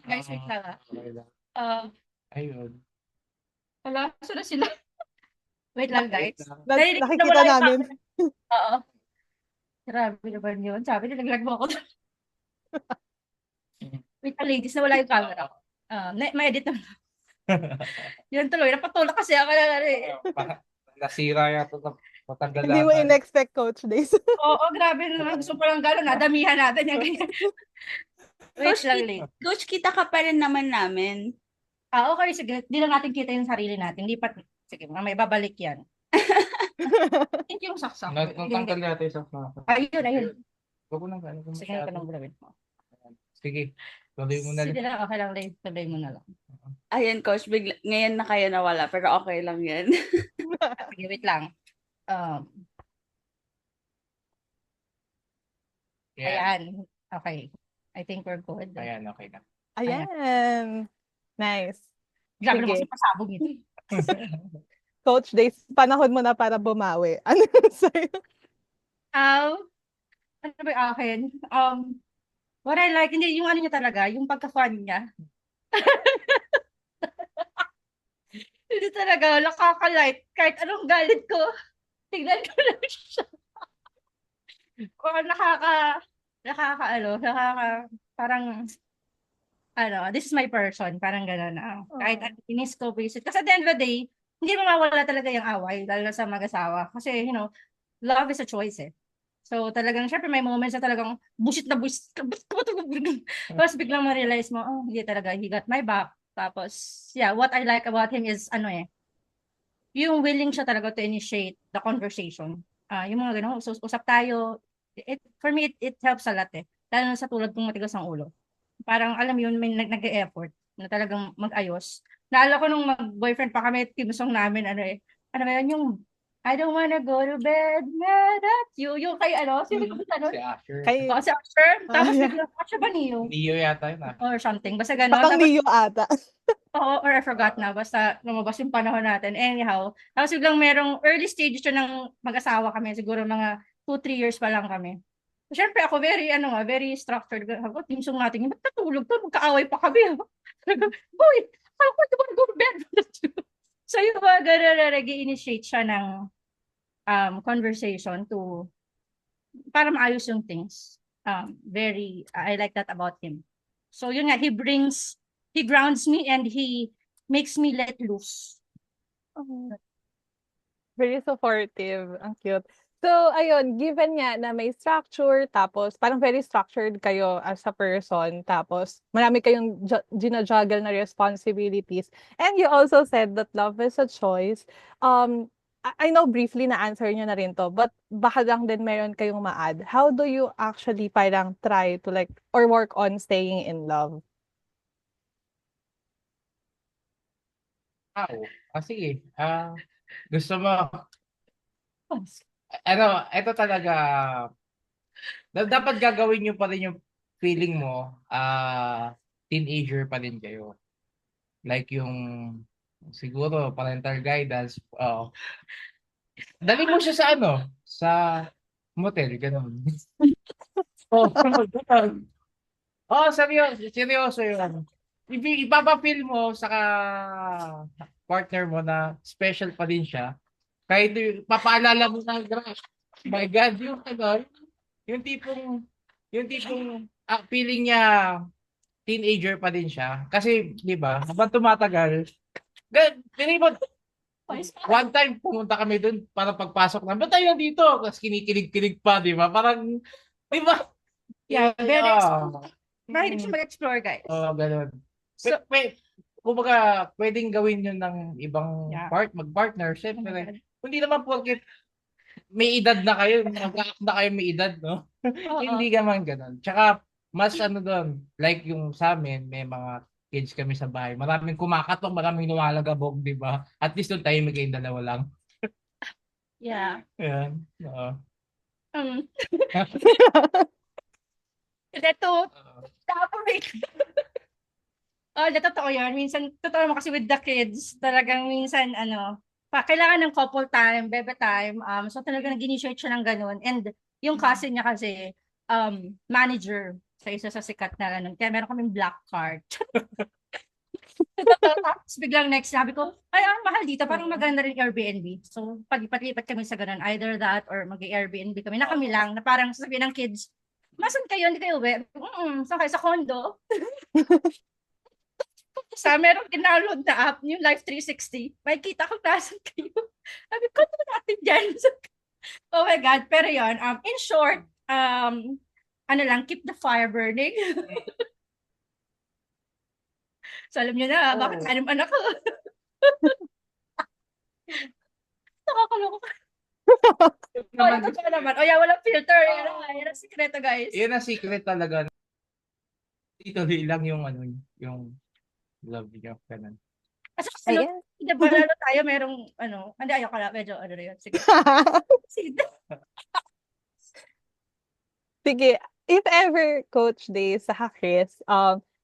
Guys, wait lang Okay lang. Ayun. Ayun. Wala, sila sila. Wait lang, guys. Wait lang. Narinig ko na Nakikita wala yung namin. Oo. Grabe naman yun. Sabi, nilaglag mo ako. Wait lang, ladies, nawala yung camera ko. Ma-edit na. Yun tuloy. Napatulak kasi ako na Nasira yata sa matanggal Hindi mo lahat. in-expect, Coach Days. Oo, grabe naman. Gusto ko lang gano'n. Nadamihan natin yung ganyan. Wait Coach, lang, late. Coach, kita ka pa rin naman namin. Okay, sige. Hindi lang natin kita yung sarili natin. Hindi pa, sige, may babalik yan. Hindi yung saksak. Natanggal yata yung sa Ayun. Huwag mo nang gano'n. Sige, ka nang gawin mo. Sige, tuloy mo na Sige lang. lang, okay lang, late. Tuloy mo na lang. Ayan, Coach, ngayon na kayo nawala, pero okay lang yan. Sige, wait lang. Yeah. Ayan. Okay. I think we're good. Ayan, okay na. Ayan. Nice. Grabe naman Sige. sa pasabog ito. Coach Days, panahon mo na para bumawi. Ano sa'yo? Ano ba yung akin? What I like, hindi, yung ano niya talaga, yung pagka-fun niya. Hindi talaga, nakaka-light. Kahit anong galit ko, tignan ko lang siya. Parang parang, this is my person, parang gano'n. Kahit inis ko, basic. Kasi at the end of the day, hindi mawawala talaga yung away, lalo na sa mag-asawa. Kasi, love is a choice eh. So talagang, syempre may moments na talagang bullshit na bullshit. Tapos biglang ma-realize mo, hindi talaga, he got my back. Tapos, yeah, what I like about him is, yung willing siya talaga to initiate the conversation. Yung mga gano'n, usap tayo. For me, it helps a lot eh. Lalo na sa tulad kong matigas ang ulo. Parang alam mo yun, may nag-e-effort na talagang mag-ayos. Naalala ko nung mag-boyfriend pa kami, team song namin, ano ba yun, yung I don't wanna go to bed mad at you. Yung kay sino yung Si Asher. Kay, Si Usher. Tapos yeah. biglang, siya ba Neo? Neo yata yun Or something. Basta gano'n. Parang Tapos, Neo ata. or I forgot na. Basta lumabas yung panahon natin. Anyhow. Tapos biglang merong early stage siya ng mag-asawa kami. Siguro mga 2-3 years pa lang kami. Siyempre ako very structured. Ako, team song natin. Ba't natulog to? Magkaaway pa kami. Boy, ako di ba go to bed? So yung mga gano'n nag-initiate siya ng conversation para maayos yung things. I like that about him. So yun nga, he grounds me and he makes me let loose. Very supportive. Ang cute. So, ayun, given nga na may structure, tapos parang very structured kayo as a person, tapos marami kayong ginajuggle na responsibilities. And you also said that love is a choice. I know briefly na answer nyo na rin to, but baka lang din meron kayong ma-add. How do you actually parang try to or work on staying in love? Sige. Gusto mo, ito talaga, dapat gagawin nyo pa rin yung feeling mo, teenager pa din kayo. Like yung, siguro, parental guidance, dali mo siya sa sa motel, ganun. Ganun. Seryoso yun. Ipapafeel mo sa partner mo na special pa din siya. Kahit papaalala mo na, my God, yung tipong feeling niya teenager pa din siya. Kasi, di ba, habang tumatagal, one time pumunta kami dun para pagpasok na, ba't tayo nandito? Tapos kinikilig-kilig pa, di ba? Parang, di ba? Yeah, very siya mag-explore, guys. Ganun. So, Kumbaga, pwedeng gawin yun ng ibang Yeah. mag-partner. Siyempre, hindi naman porket may edad na kayo, mag-act na kayo may edad, no? Hindi naman ganun. Tsaka, mas doon, like yung sa amin, may mga kids kami sa bahay. Maraming kumakatok, maraming lumalagabog, di ba? At least doon tayo maging dalawa lang. yeah. Ayan. Oo. Ito, topic. Totoo yun. Minsan, totoo naman kasi with the kids, talagang minsan, kailangan ng couple time, bebe time. So talagang nag-initiate siya ng ganun. And yung cousin niya kasi, manager sa isa sa sikat na kaya meron kaming black card. Tapos biglang next, sabi ko, ay, mahal dito, parang maganda rin Airbnb. So, palipat-lipat kami sa ganun. Either that or mag-Airbnb kami na kami lang, na parang sasabihin ng kids, masan kayo? Hindi kayo uwi? Saan kayo? Sa condo? Meron download na app, yung Life 360. May kita ko nasan kayo. Sabi ko, ano natin dyan? Oh my God. Pero yun, in short, keep the fire burning. So alam nyo na, bakit anong anak ko? Nakakaloko. Naman. Walang filter. Yan ang sikreto, guys. Yan ang secret talaga. Ituloy lang yung love niyo. Ganun. Ayan. Diba, lalo tayo merong, hindi, ayoko na, medyo, na yun. Sige. Sige, if ever, Coach Days, sa Chris,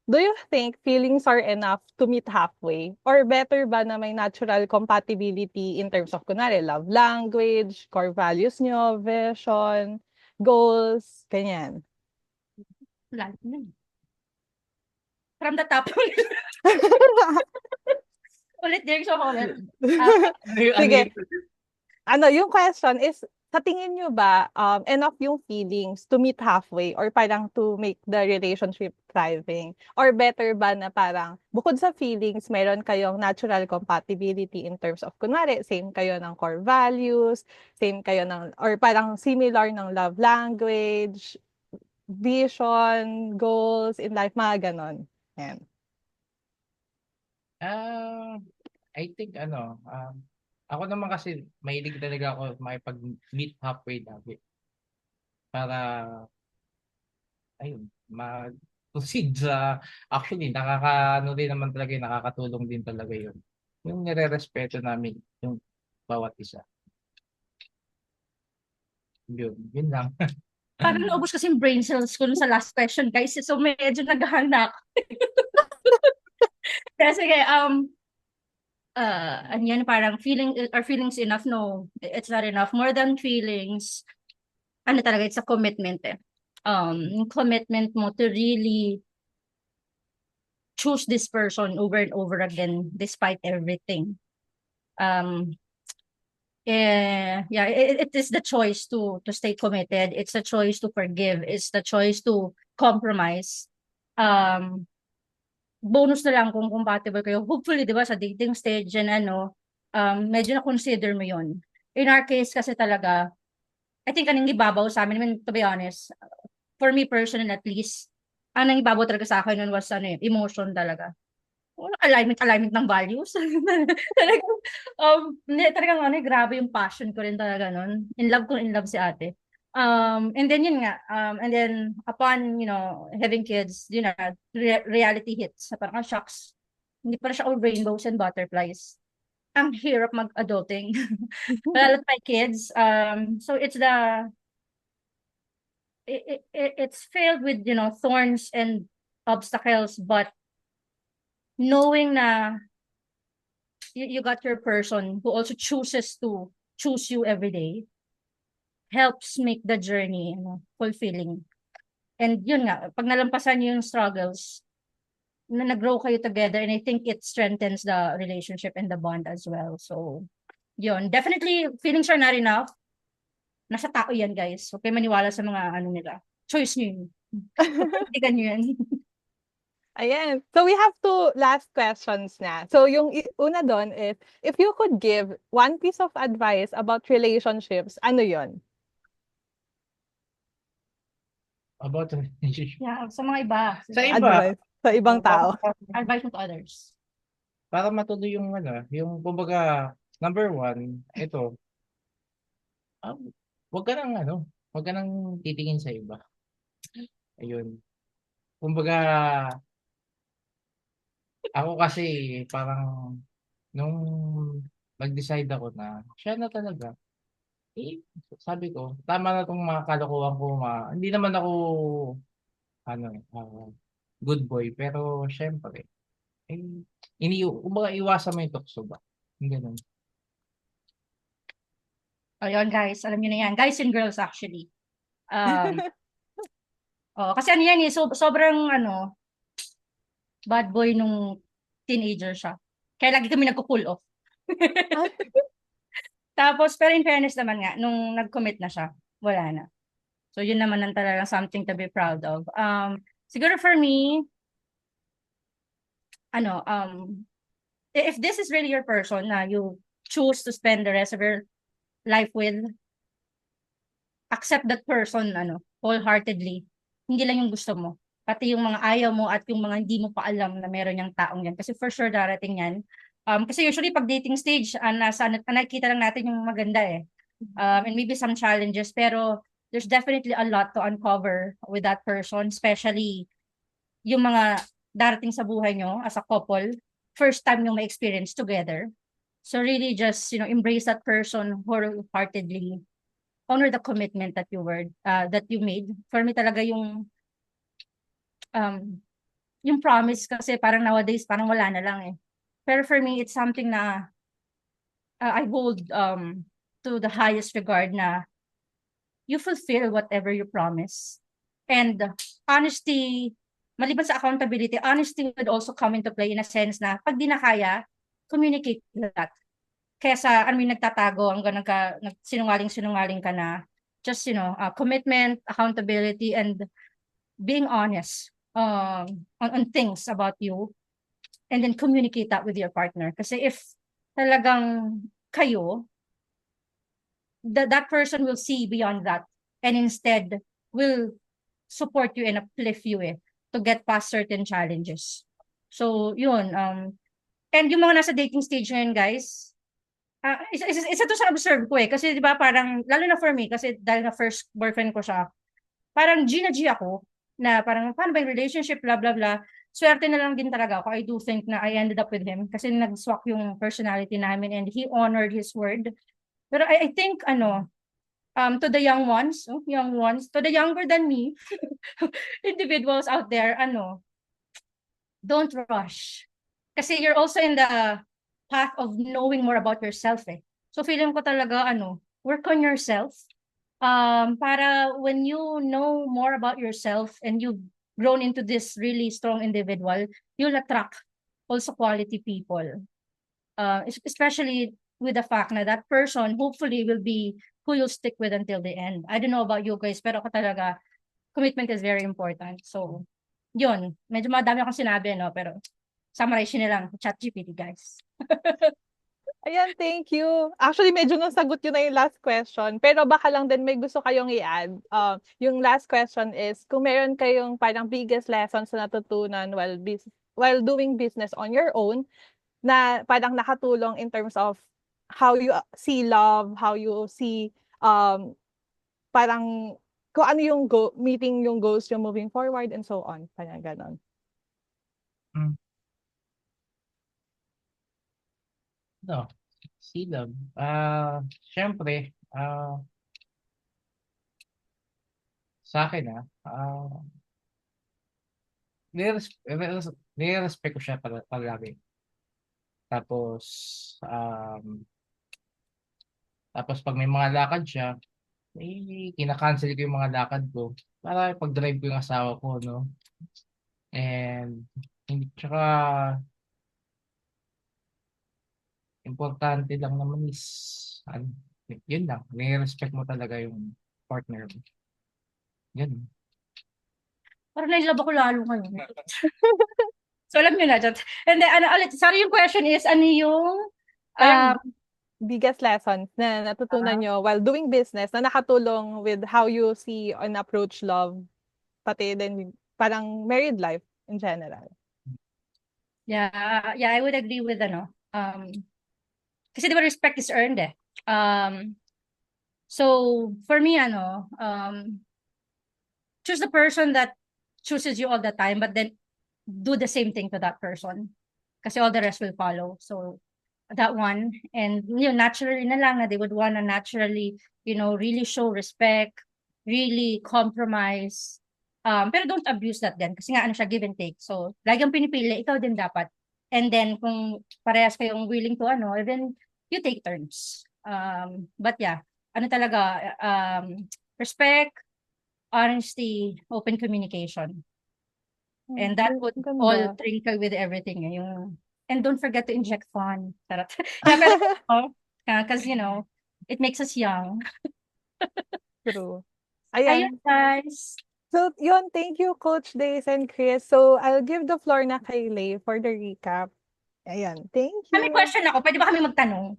do you think feelings are enough to meet halfway? Or better ba na may natural compatibility in terms of, kunwari, love language, core values nyo, vision, goals, ganyan? Lahat na. From the top. Ulit, Derek, so ulit. Sige. Yung question is, sa tingin nyo ba, enough yung feelings to meet halfway or parang to make the relationship thriving? Or better ba na parang bukod sa feelings, meron kayong natural compatibility in terms of, kunwari, same kayo ng core values, same kayo ng, or parang similar ng love language, vision, goals in life, mga ganon. Yan. Ah, I think ako naman kasi mahilig talaga ako makipag-meet halfway lagi para ayun, mag-proceed sa actually nakakaano din naman talaga yun, nakakatulong din talaga yun. Yung nire-respeto namin yung bawat isa. Yun lang. Parang naubos kasi yung brain cells ko dun sa last question, guys. So, medyo naghahang na ako. Kasi, ano yan, parang feelings enough? No, it's not enough. More than feelings, ano talaga, it's a commitment eh. Yung commitment mo to really choose this person over and over again despite everything. Yeah, it is the choice to stay committed. It's the choice to forgive. It's the choice to compromise. Bonus na lang kung compatible kayo. Hopefully, di ba, sa dating stage and medyo na-consider mo yon. In our case kasi talaga, I think anong ibabaw sa amin, I mean, to be honest, for me personally at least, anong ibabaw talaga sa akin nun was emotion talaga. Alignment ng values. Talagang, talagang grabe yung passion ko rin talaga nun. In love si ate. And then yun nga, and then upon, having kids, reality hits. Parang, shocks. Hindi pala siya all rainbows and butterflies. Ang hirap mag-adulting. Lalo my kids. So it's filled with, thorns and obstacles, but knowing na you got your person who also chooses to choose you every day helps make the journey fulfilling. And yun nga, pag nalampasan yung struggles, na nag-grow kayo together, and I think it strengthens the relationship and the bond as well. So, yun. Definitely, feelings are not enough. Nasa tao yan, guys. Okay, maniwala sa mga nila. Choice nyo yun. Pagpapatigan nyo yan. Ayan. So we have two last questions na. So yung una doon is, if you could give one piece of advice about relationships, ano yon? About the relationship. Yeah, sa mga iba. Sa iba, Advice sa ibang tao. Advice mo to others. para matuloy yung kumbaga, number one, ito, wag ka wag ka nang titingin sa iba. Ayun. Kumbaga, ako kasi parang nung nag-decide ako na siya na talaga, sabi ko, tama na tong mga kalokohan ko, hindi naman ako, good boy, pero syempre, eh, kumbaga iwasan mo yung tukso ba? Yung ganun. Ayun, guys. Alam niyo na yan. Guys and girls, actually. Kasi yan sobrang bad boy nung teenager siya. Kaya lagi kami nagko-pull off. Tapos, pero in fairness naman nga, nung nag-commit na siya, wala na. So, yun naman ang talagang something to be proud of. Siguro for me, if this is really your person na you choose to spend the rest of your life with, accept that person, wholeheartedly. Hindi lang yung gusto mo. Pati yung mga ayaw mo at yung mga hindi mo pa alam na meron yung taong yan. Kasi for sure darating yan. Kasi usually pag dating stage, nakikita lang natin yung maganda eh. And maybe some challenges, pero there's definitely a lot to uncover with that person, especially yung mga darating sa buhay nyo as a couple, first time yung ma-experience together. So really just, embrace that person wholeheartedly. Honor the commitment that you made. For me talaga yung promise kasi parang nowadays parang wala na lang eh. Pero for me, it's something na I hold to the highest regard na you fulfill whatever you promise. And honesty, maliban sa accountability, honesty would also come into play in a sense na pag di na kaya, communicate that. kesa ano yung nagtatago hanggang sinungaling-sinungaling ka na. Just, commitment, accountability, and being honest on things about you, and then communicate that with your partner. Kasi if talagang kayo, that person will see beyond that and instead will support you and uplift you to get past certain challenges. So, yun. And yung mga nasa dating stage ngayon, guys, isa to sa observe ko kasi di ba parang, lalo na for me, kasi dahil na first boyfriend ko siya, parang G na G ako, na parang, paano ba yung relationship, blah, blah, blah. Swerte na lang din talaga ako. I do think na I ended up with him kasi nag-swak yung personality namin and he honored his word. Pero I think, to the young ones, to the younger than me, individuals out there, don't rush. Kasi you're also in the path of knowing more about yourself So feeling ko talaga, work on yourself. Para when you know more about yourself and you've grown into this really strong individual, you'll attract also quality people. Especially with the fact na that person hopefully will be who you'll stick with until the end. I don't know about you guys, pero ako talaga, commitment is very important. So, yun. Medyo madami akong sinabi, pero summarize nyo na lang. ChatGPT, guys. Ayan, thank you. Actually, medyo nasagot yun na yung last question. Pero baka lang din may gusto kayong i-add. Yung last question is, kung meron kayong parang biggest lessons na natutunan while doing business on your own, na parang nakatulong in terms of how you see love, how you see parang kung ano yung meeting yung goals yung moving forward and so on. Parang ganon. No, silab. Syempre, sa akin nire-respect ko siya palagi. Tapos, pag may mga lakad siya, kina-cancel ko yung mga lakad ko para pag-drive ko yung asawa ko, no? And, tsaka, importante lang naman is, yun lang, nire-respect mo talaga yung partner mo. Yun. Parang nailab ako lalo ngayon. So, alam nyo na. And then, ulit, sorry, yung question is, ano yung, Parang biggest lessons na natutunan nyo while doing business na nakatulong with how you see and approach love, pati din parang married life in general. yeah, I would agree with, kasi diba respect is earned so, for me, choose the person that chooses you all the time, but then do the same thing to that person. Kasi all the rest will follow. So, that one. And, naturally na lang na they would wanna naturally, really show respect, really compromise. Pero don't abuse that din. Kasi nga, siya, give and take. So, lagi ang pinipili, ikaw din dapat. And then, kung parehas kayong willing to, then you take turns. But yeah, talaga, respect, honesty, open communication. And that would all trinkle with everything. And don't forget to inject fun. Yeah, pero, because, it makes us young. True. Ayun, guys. So, yun, thank you, Coach Days and Chris. So, I'll give the floor na kay Lay for the recap. Ayan, thank you. May question ako. Pwede ba kami magtanong?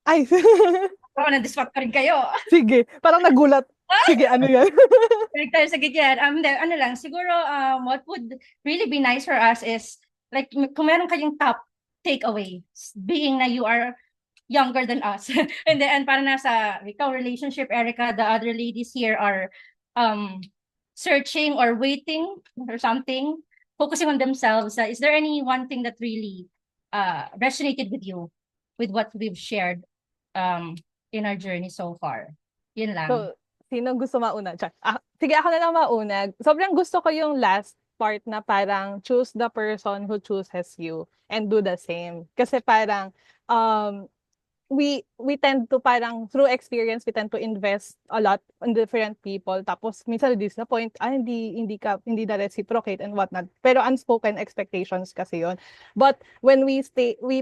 Ay, Ako, na-distract pa rin kayo. sige. Parang nagulat. Sige, ano yan? Tayo sa ganyan. Ano lang, siguro, what would really be nice for us is, like, kung meron kayong top takeaway, being na you are younger than us. And para nasa ikaw relationship, Erica, the other ladies here are searching or waiting or something, focusing on themselves. Is there any one thing that really resonated with you with what we've shared in our journey so far? Yun lang. So, sino gusto mauna? Sige, ako na lang mauna. Sobrang gusto ko yung last part na parang choose the person who chooses you and do the same. Kasi parang, we tend to parang through experience we tend to invest a lot on different people tapos minsan disappoint hindi na reciprocate and whatnot pero unspoken expectations kasi yon but when we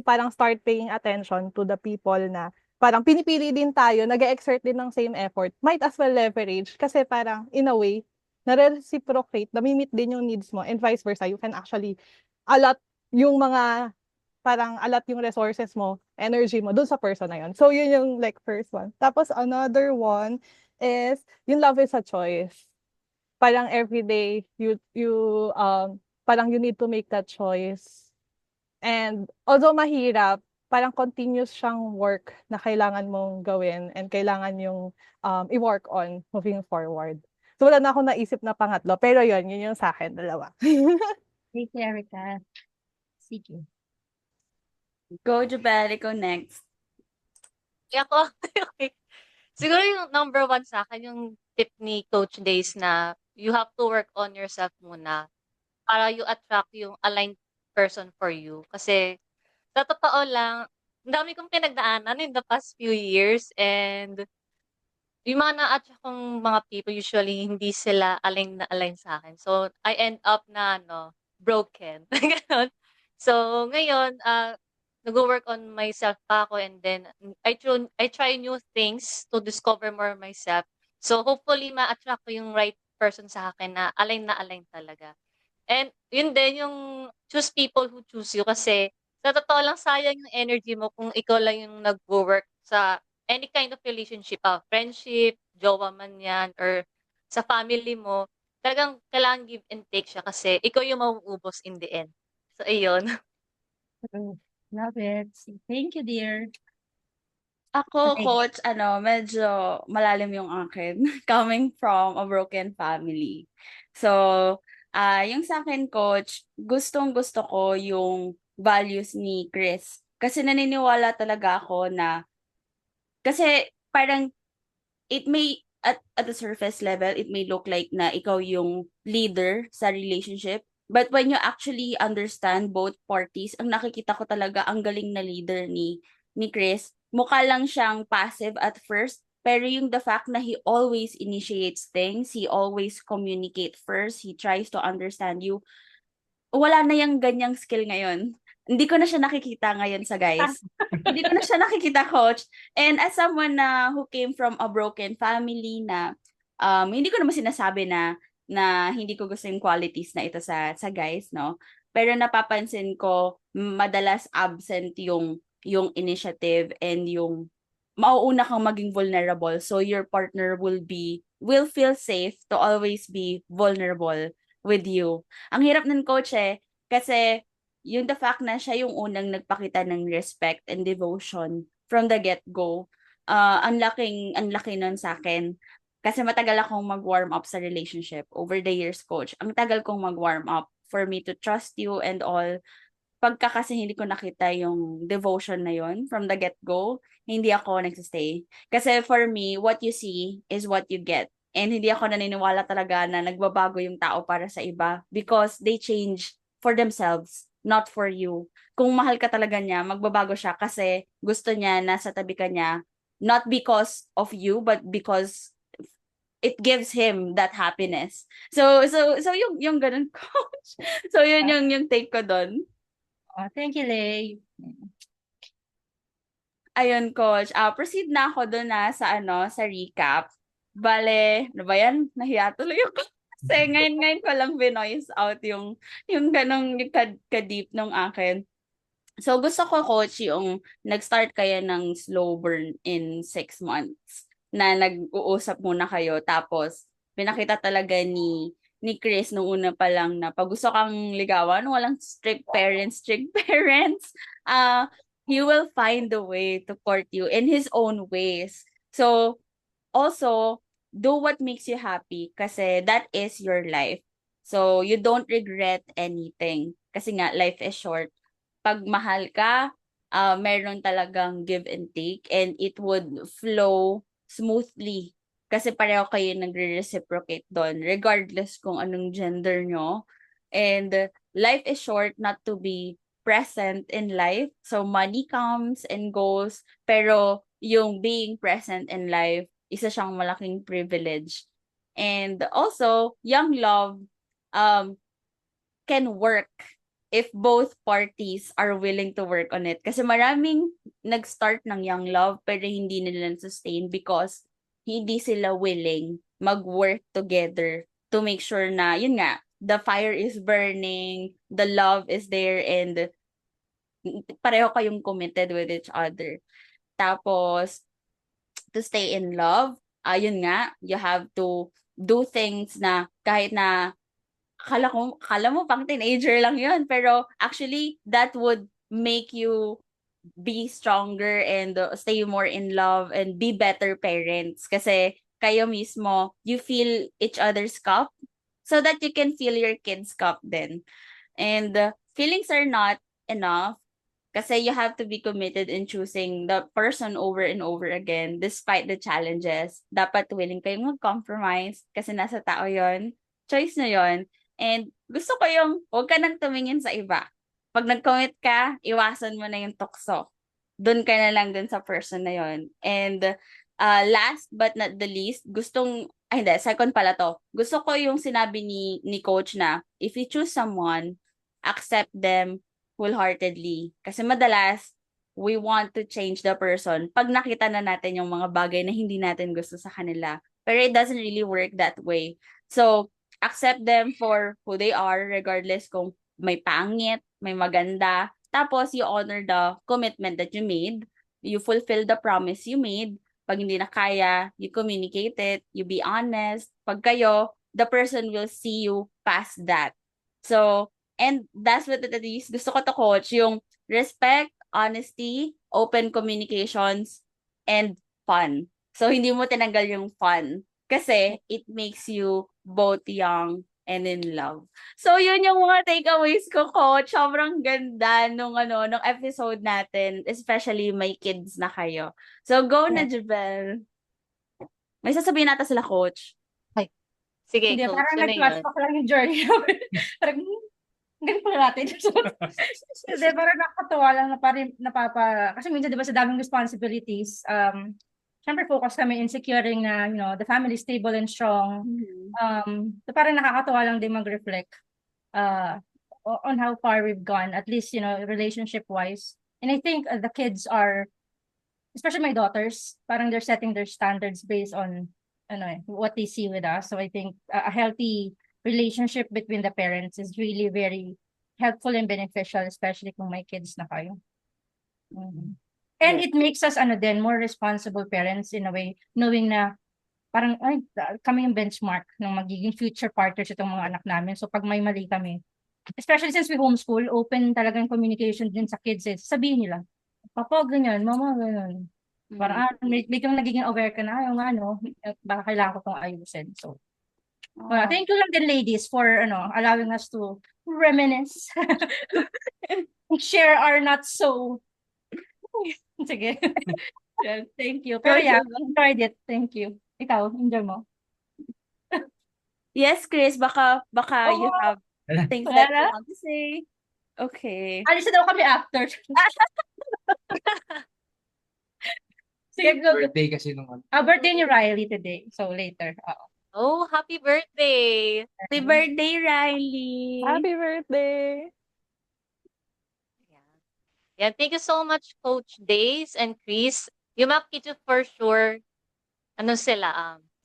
parang start paying attention to the people na parang pinipili din tayo nag-exert din ng same effort might as well leverage kasi parang in a way na-reciprocate nami-meet din yung needs mo and vice versa you can actually allot yung mga parang alat yung resources mo, energy mo dun sa person na yun. So, yun yung like first one. Tapos another one is, yung love is a choice. Parang everyday, parang you need to make that choice. And although mahirap, parang continuous siyang work na kailangan mong gawin and kailangan yung i-work on moving forward. So, wala na akong naisip na pangatlo. Pero yun yung sa akin, dalawa. Thank you, Erica. Sige. Go, Jabel, ikaw next. Kaya ako, okay. Siguro yung number one sa akin, yung tip ni Coach Days na you have to work on yourself muna para you attract yung aligned person for you. Kasi sa totoo lang, ang dami kong pinagdaanan in the past few years and yung mga na-attract kong mga people, usually hindi sila align sa akin. So, I end up na, broken. Ganon. So, ngayon, nag-work on myself pa ako and then I try new things to discover more myself. So, hopefully, ma-attract ko yung right person sa akin na align talaga. And yun din, yung choose people who choose you kasi sa totoo lang sayang yung energy mo kung ikaw lang yung nag-work sa any kind of relationship, friendship, jowa man yan, or sa family mo, talagang kailangan give and take siya kasi ikaw yung mauubos in the end. So, ayun. Love it. Thank you, dear. Ako, Okay. Coach, medyo malalim yung akin. Coming from a broken family. So, yung sa akin, Coach, gustong-gusto ko yung values ni Chris. Kasi naniniwala talaga ako na, kasi parang, it may, at the surface level, it may look like na ikaw yung leader sa relationship. But when you actually understand both parties, ang nakikita ko talaga ang galing na leader ni Chris. Mukha lang siyang passive at first, pero yung the fact na he always initiates things, he always communicate first, he tries to understand you. Wala na yung ganyang skill ngayon. Hindi ko na siya nakikita ngayon sa guys. Hindi ko na siya nakikita, Coach. And as someone na who came from a broken family na hindi ko naman sinasabi na hindi ko gusto yung qualities na ito sa guys, no? Pero napapansin ko madalas absent yung initiative and yung mauuna kang maging vulnerable. So your partner will feel safe to always be vulnerable with you. Ang hirap ng coach kasi yung the fact na siya yung unang nagpakita ng respect and devotion from the get-go, ang laki nun sa akin. Kasi matagal akong mag-warm up sa relationship over the years, coach. Ang tagal kong mag-warm up for me to trust you and all. Pagka kasi hindi ko nakita yung devotion na yon from the get-go, hindi ako nagsistay. Kasi for me, what you see is what you get. And hindi ako naniniwala talaga na nagbabago yung tao para sa iba because they change for themselves, not for you. Kung mahal ka talaga niya, magbabago siya kasi gusto niya nasa tabi ka niya, not because of you, but because it gives him that happiness. So yung ganun, coach. So yun yung take ko doon. Oh, thank you, Lay. Ayun, coach. Proceed na ako doon sa recap. Bale, ano ba yan? Nahiya tuloy ako. Kasi ngayon ko lang binoise out yung ganong ka-deep nung akin. So, gusto ko, coach, yung nag-start kayo ng slow burn in 6 months na nag-uusap muna kayo. Tapos, pinakita talaga ni Chris nung una pa lang na pag gusto kang ligawan, walang strict parents, he will find the way to court you in his own ways. So, also, do what makes you happy kasi that is your life. So, you don't regret anything. Kasi nga, life is short. Pag mahal ka, meron talagang give and take and it would flow smoothly. Kasi pareho kayo nagre-reciprocate doon, regardless kung anong gender nyo. And life is short not to be present in life. So money comes and goes, pero yung being present in life, isa siyang malaking privilege. And also, young love um can work if both parties are willing to work on it. Kasi maraming nag-start ng young love pero hindi nila sustain because hindi sila willing mag-work together to make sure na, yun nga, the fire is burning, the love is there, and pareho kayong committed with each other. Tapos, to stay in love, ayun nga, you have to do things na kahit na kala mo pang teenager lang yun, pero actually, that would make you be stronger and stay more in love and be better parents. Kasi kayo mismo, you feel each other's cup so that you can feel your kids' cup then. And feelings are not enough kasi you have to be committed in choosing the person over and over again despite the challenges. Dapat willing kayong mag-compromise kasi nasa tao yon, choice na yon. And gusto ko yung huwag ka nang tumingin sa iba. Pag nag-commit ka, iwasan mo na yung tukso. Doon ka na lang dun sa person na yon. And last but not the least, second pala to. Gusto ko yung sinabi ni coach na if you choose someone, accept them wholeheartedly. Kasi madalas, we want to change the person pag nakita na natin yung mga bagay na hindi natin gusto sa kanila. Pero it doesn't really work that way. So, accept them for who they are regardless kung may pangit, may maganda. Tapos, you honor the commitment that you made. You fulfill the promise you made. Pag hindi na kaya, you communicate it. You be honest. Pag kayo, the person will see you past that. So, and that's what it is. Gusto ko to, coach, yung respect, honesty, open communications, and fun. So, hindi mo tinanggal yung fun. Kasi it makes you both young and in love. So, yun yung mga takeaways ko, coach. Sobrang ganda nung episode natin, especially may kids na kayo. So, go na, Jubel. May sasabihin natin sila, coach. Sige, Hindi, coach. parang Ano yun? nag-flashback lang yung journey namin. Parang, ganun pala natin. Hindi, parang nakakatuwa lang na parang kasi minsan di ba sa daming responsibilities, syempre focus kami in securing na, the family is stable and strong. So parang nakakatuwa lang din mag-reflect on how far we've gone, at least, relationship-wise. And I think the kids are, especially my daughters, parang they're setting their standards based on what they see with us. So I think a healthy relationship between the parents is really very helpful and beneficial, especially kung may kids na kayo. And it makes us more responsible parents in a way, knowing na parang kami yung benchmark ng magiging future partners itong mga anak namin. So pag may mali kami, especially since we homeschool, open talagang communication din sa kids. Sabihin nila, papa, ganyan, mama, ganyan. Parang biglang nagiging aware ka na, baka kailangan ko itong ayusin. So, thank you lang din, ladies, for allowing us to reminisce. Share our not so. Sige. Yeah, thank you. Pero enjoyed it. Thank you. Ikaw, enjoy mo. Yes, Chris, baka you have things that you want to say. Okay. Alis na daw kami after. Sige, go. Birthday kasi nung Birthday ni Riley today. So, later. Oh, happy birthday! Happy birthday, Riley! Happy birthday! Yeah, thank you so much, Coach Days and Chris. Yung mga kids for sure,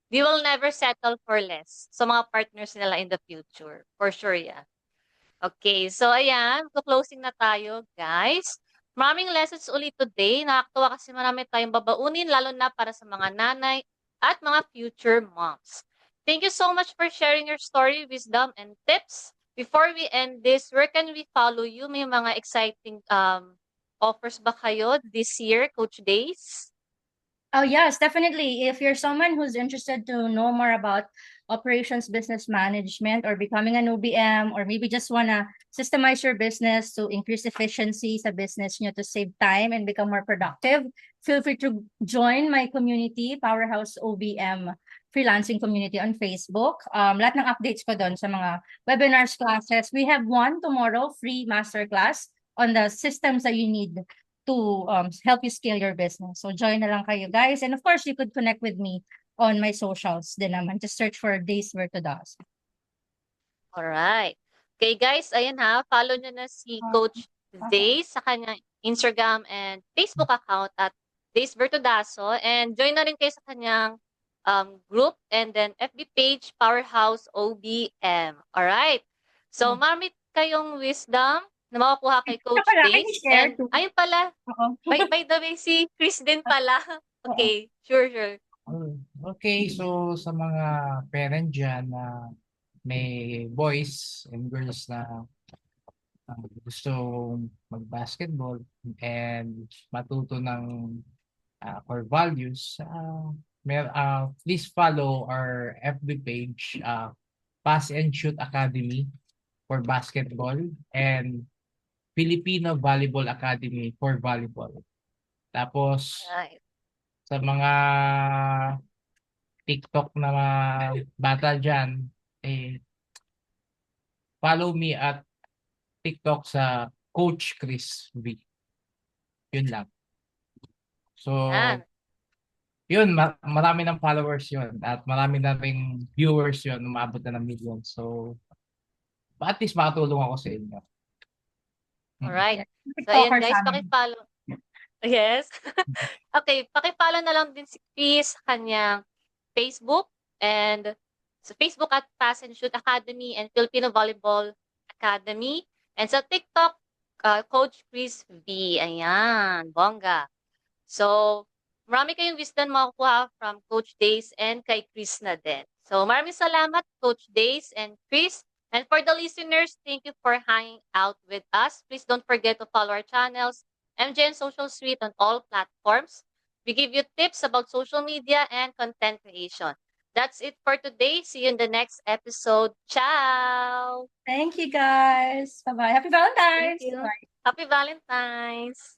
they will never settle for less. So, mga partners nila in the future. For sure, yeah. Okay, so ayan, closing na tayo, guys. Maraming lessons ulit today. Nakakatuwa kasi marami tayong babaunin, lalo na para sa mga nanay at mga future moms. Thank you so much for sharing your story, wisdom, and tips. Before we end this, where can we follow you? May mga exciting offers ba kayo this year, Coach Days? Oh, yes, definitely. If you're someone who's interested to know more about operations business management or becoming an OBM, or maybe just want to systemize your business to increase efficiency sa business nyo to save time and become more productive, feel free to join my community, Powerhouse OBM freelancing community on Facebook. Lahat ng updates ko doon sa mga webinars, classes. We have one tomorrow, free masterclass on the systems that you need to help you scale your business. So join na lang kayo guys. And of course, you could connect with me on my socials din naman. Just search for Days Vertudas. Alright. Okay guys, ayan ha, follow nyo na si Coach Days sa kanyang Instagram and Facebook account at Days Vertudaso, and join na rin kayo sa kanyang group and then FB page, Powerhouse OBM. Alright. So, marami kayong wisdom na makukuha kay Coach Pala, I Days. can share And too. ayun pala, Oo. by the way, si Chris din pala. Okay, sure. Okay, so sa mga parent dyan na may boys and girls na gusto mag-basketball and matuto ng core values, please follow our FB page, Pass and Shoot Academy for basketball and Filipino Volleyball Academy for volleyball. Tapos Alright. sa mga TikTok na mga bata dyan, follow me at TikTok sa Coach Chris V. Yun lang. So, Yan. yun, marami ng followers yun at marami na ring viewers yun, umabot na ng million. So, at least makatulong ako sa inyo. Alright. So, TikToker ayan guys, sa amin. pakipollow. Yes. Okay, pakipollow na lang din si Chris sa kanyang Facebook and sa Facebook at Pass and Shoot Academy and Filipino Volleyball Academy. And sa TikTok, Coach Chris V. Ayan, bongga. So, marami kayong wisdom makukuha from Coach Days and kay Chris na din. So, maraming salamat, Coach Days and Chris. And for the listeners, thank you for hanging out with us. Please don't forget to follow our channels, MJN Social Suite on all platforms. We give you tips about social media and content creation. That's it for today. See you in the next episode. Ciao! Thank you guys. Bye-bye. Happy Valentine's. Thank you. Bye. Happy Valentine's!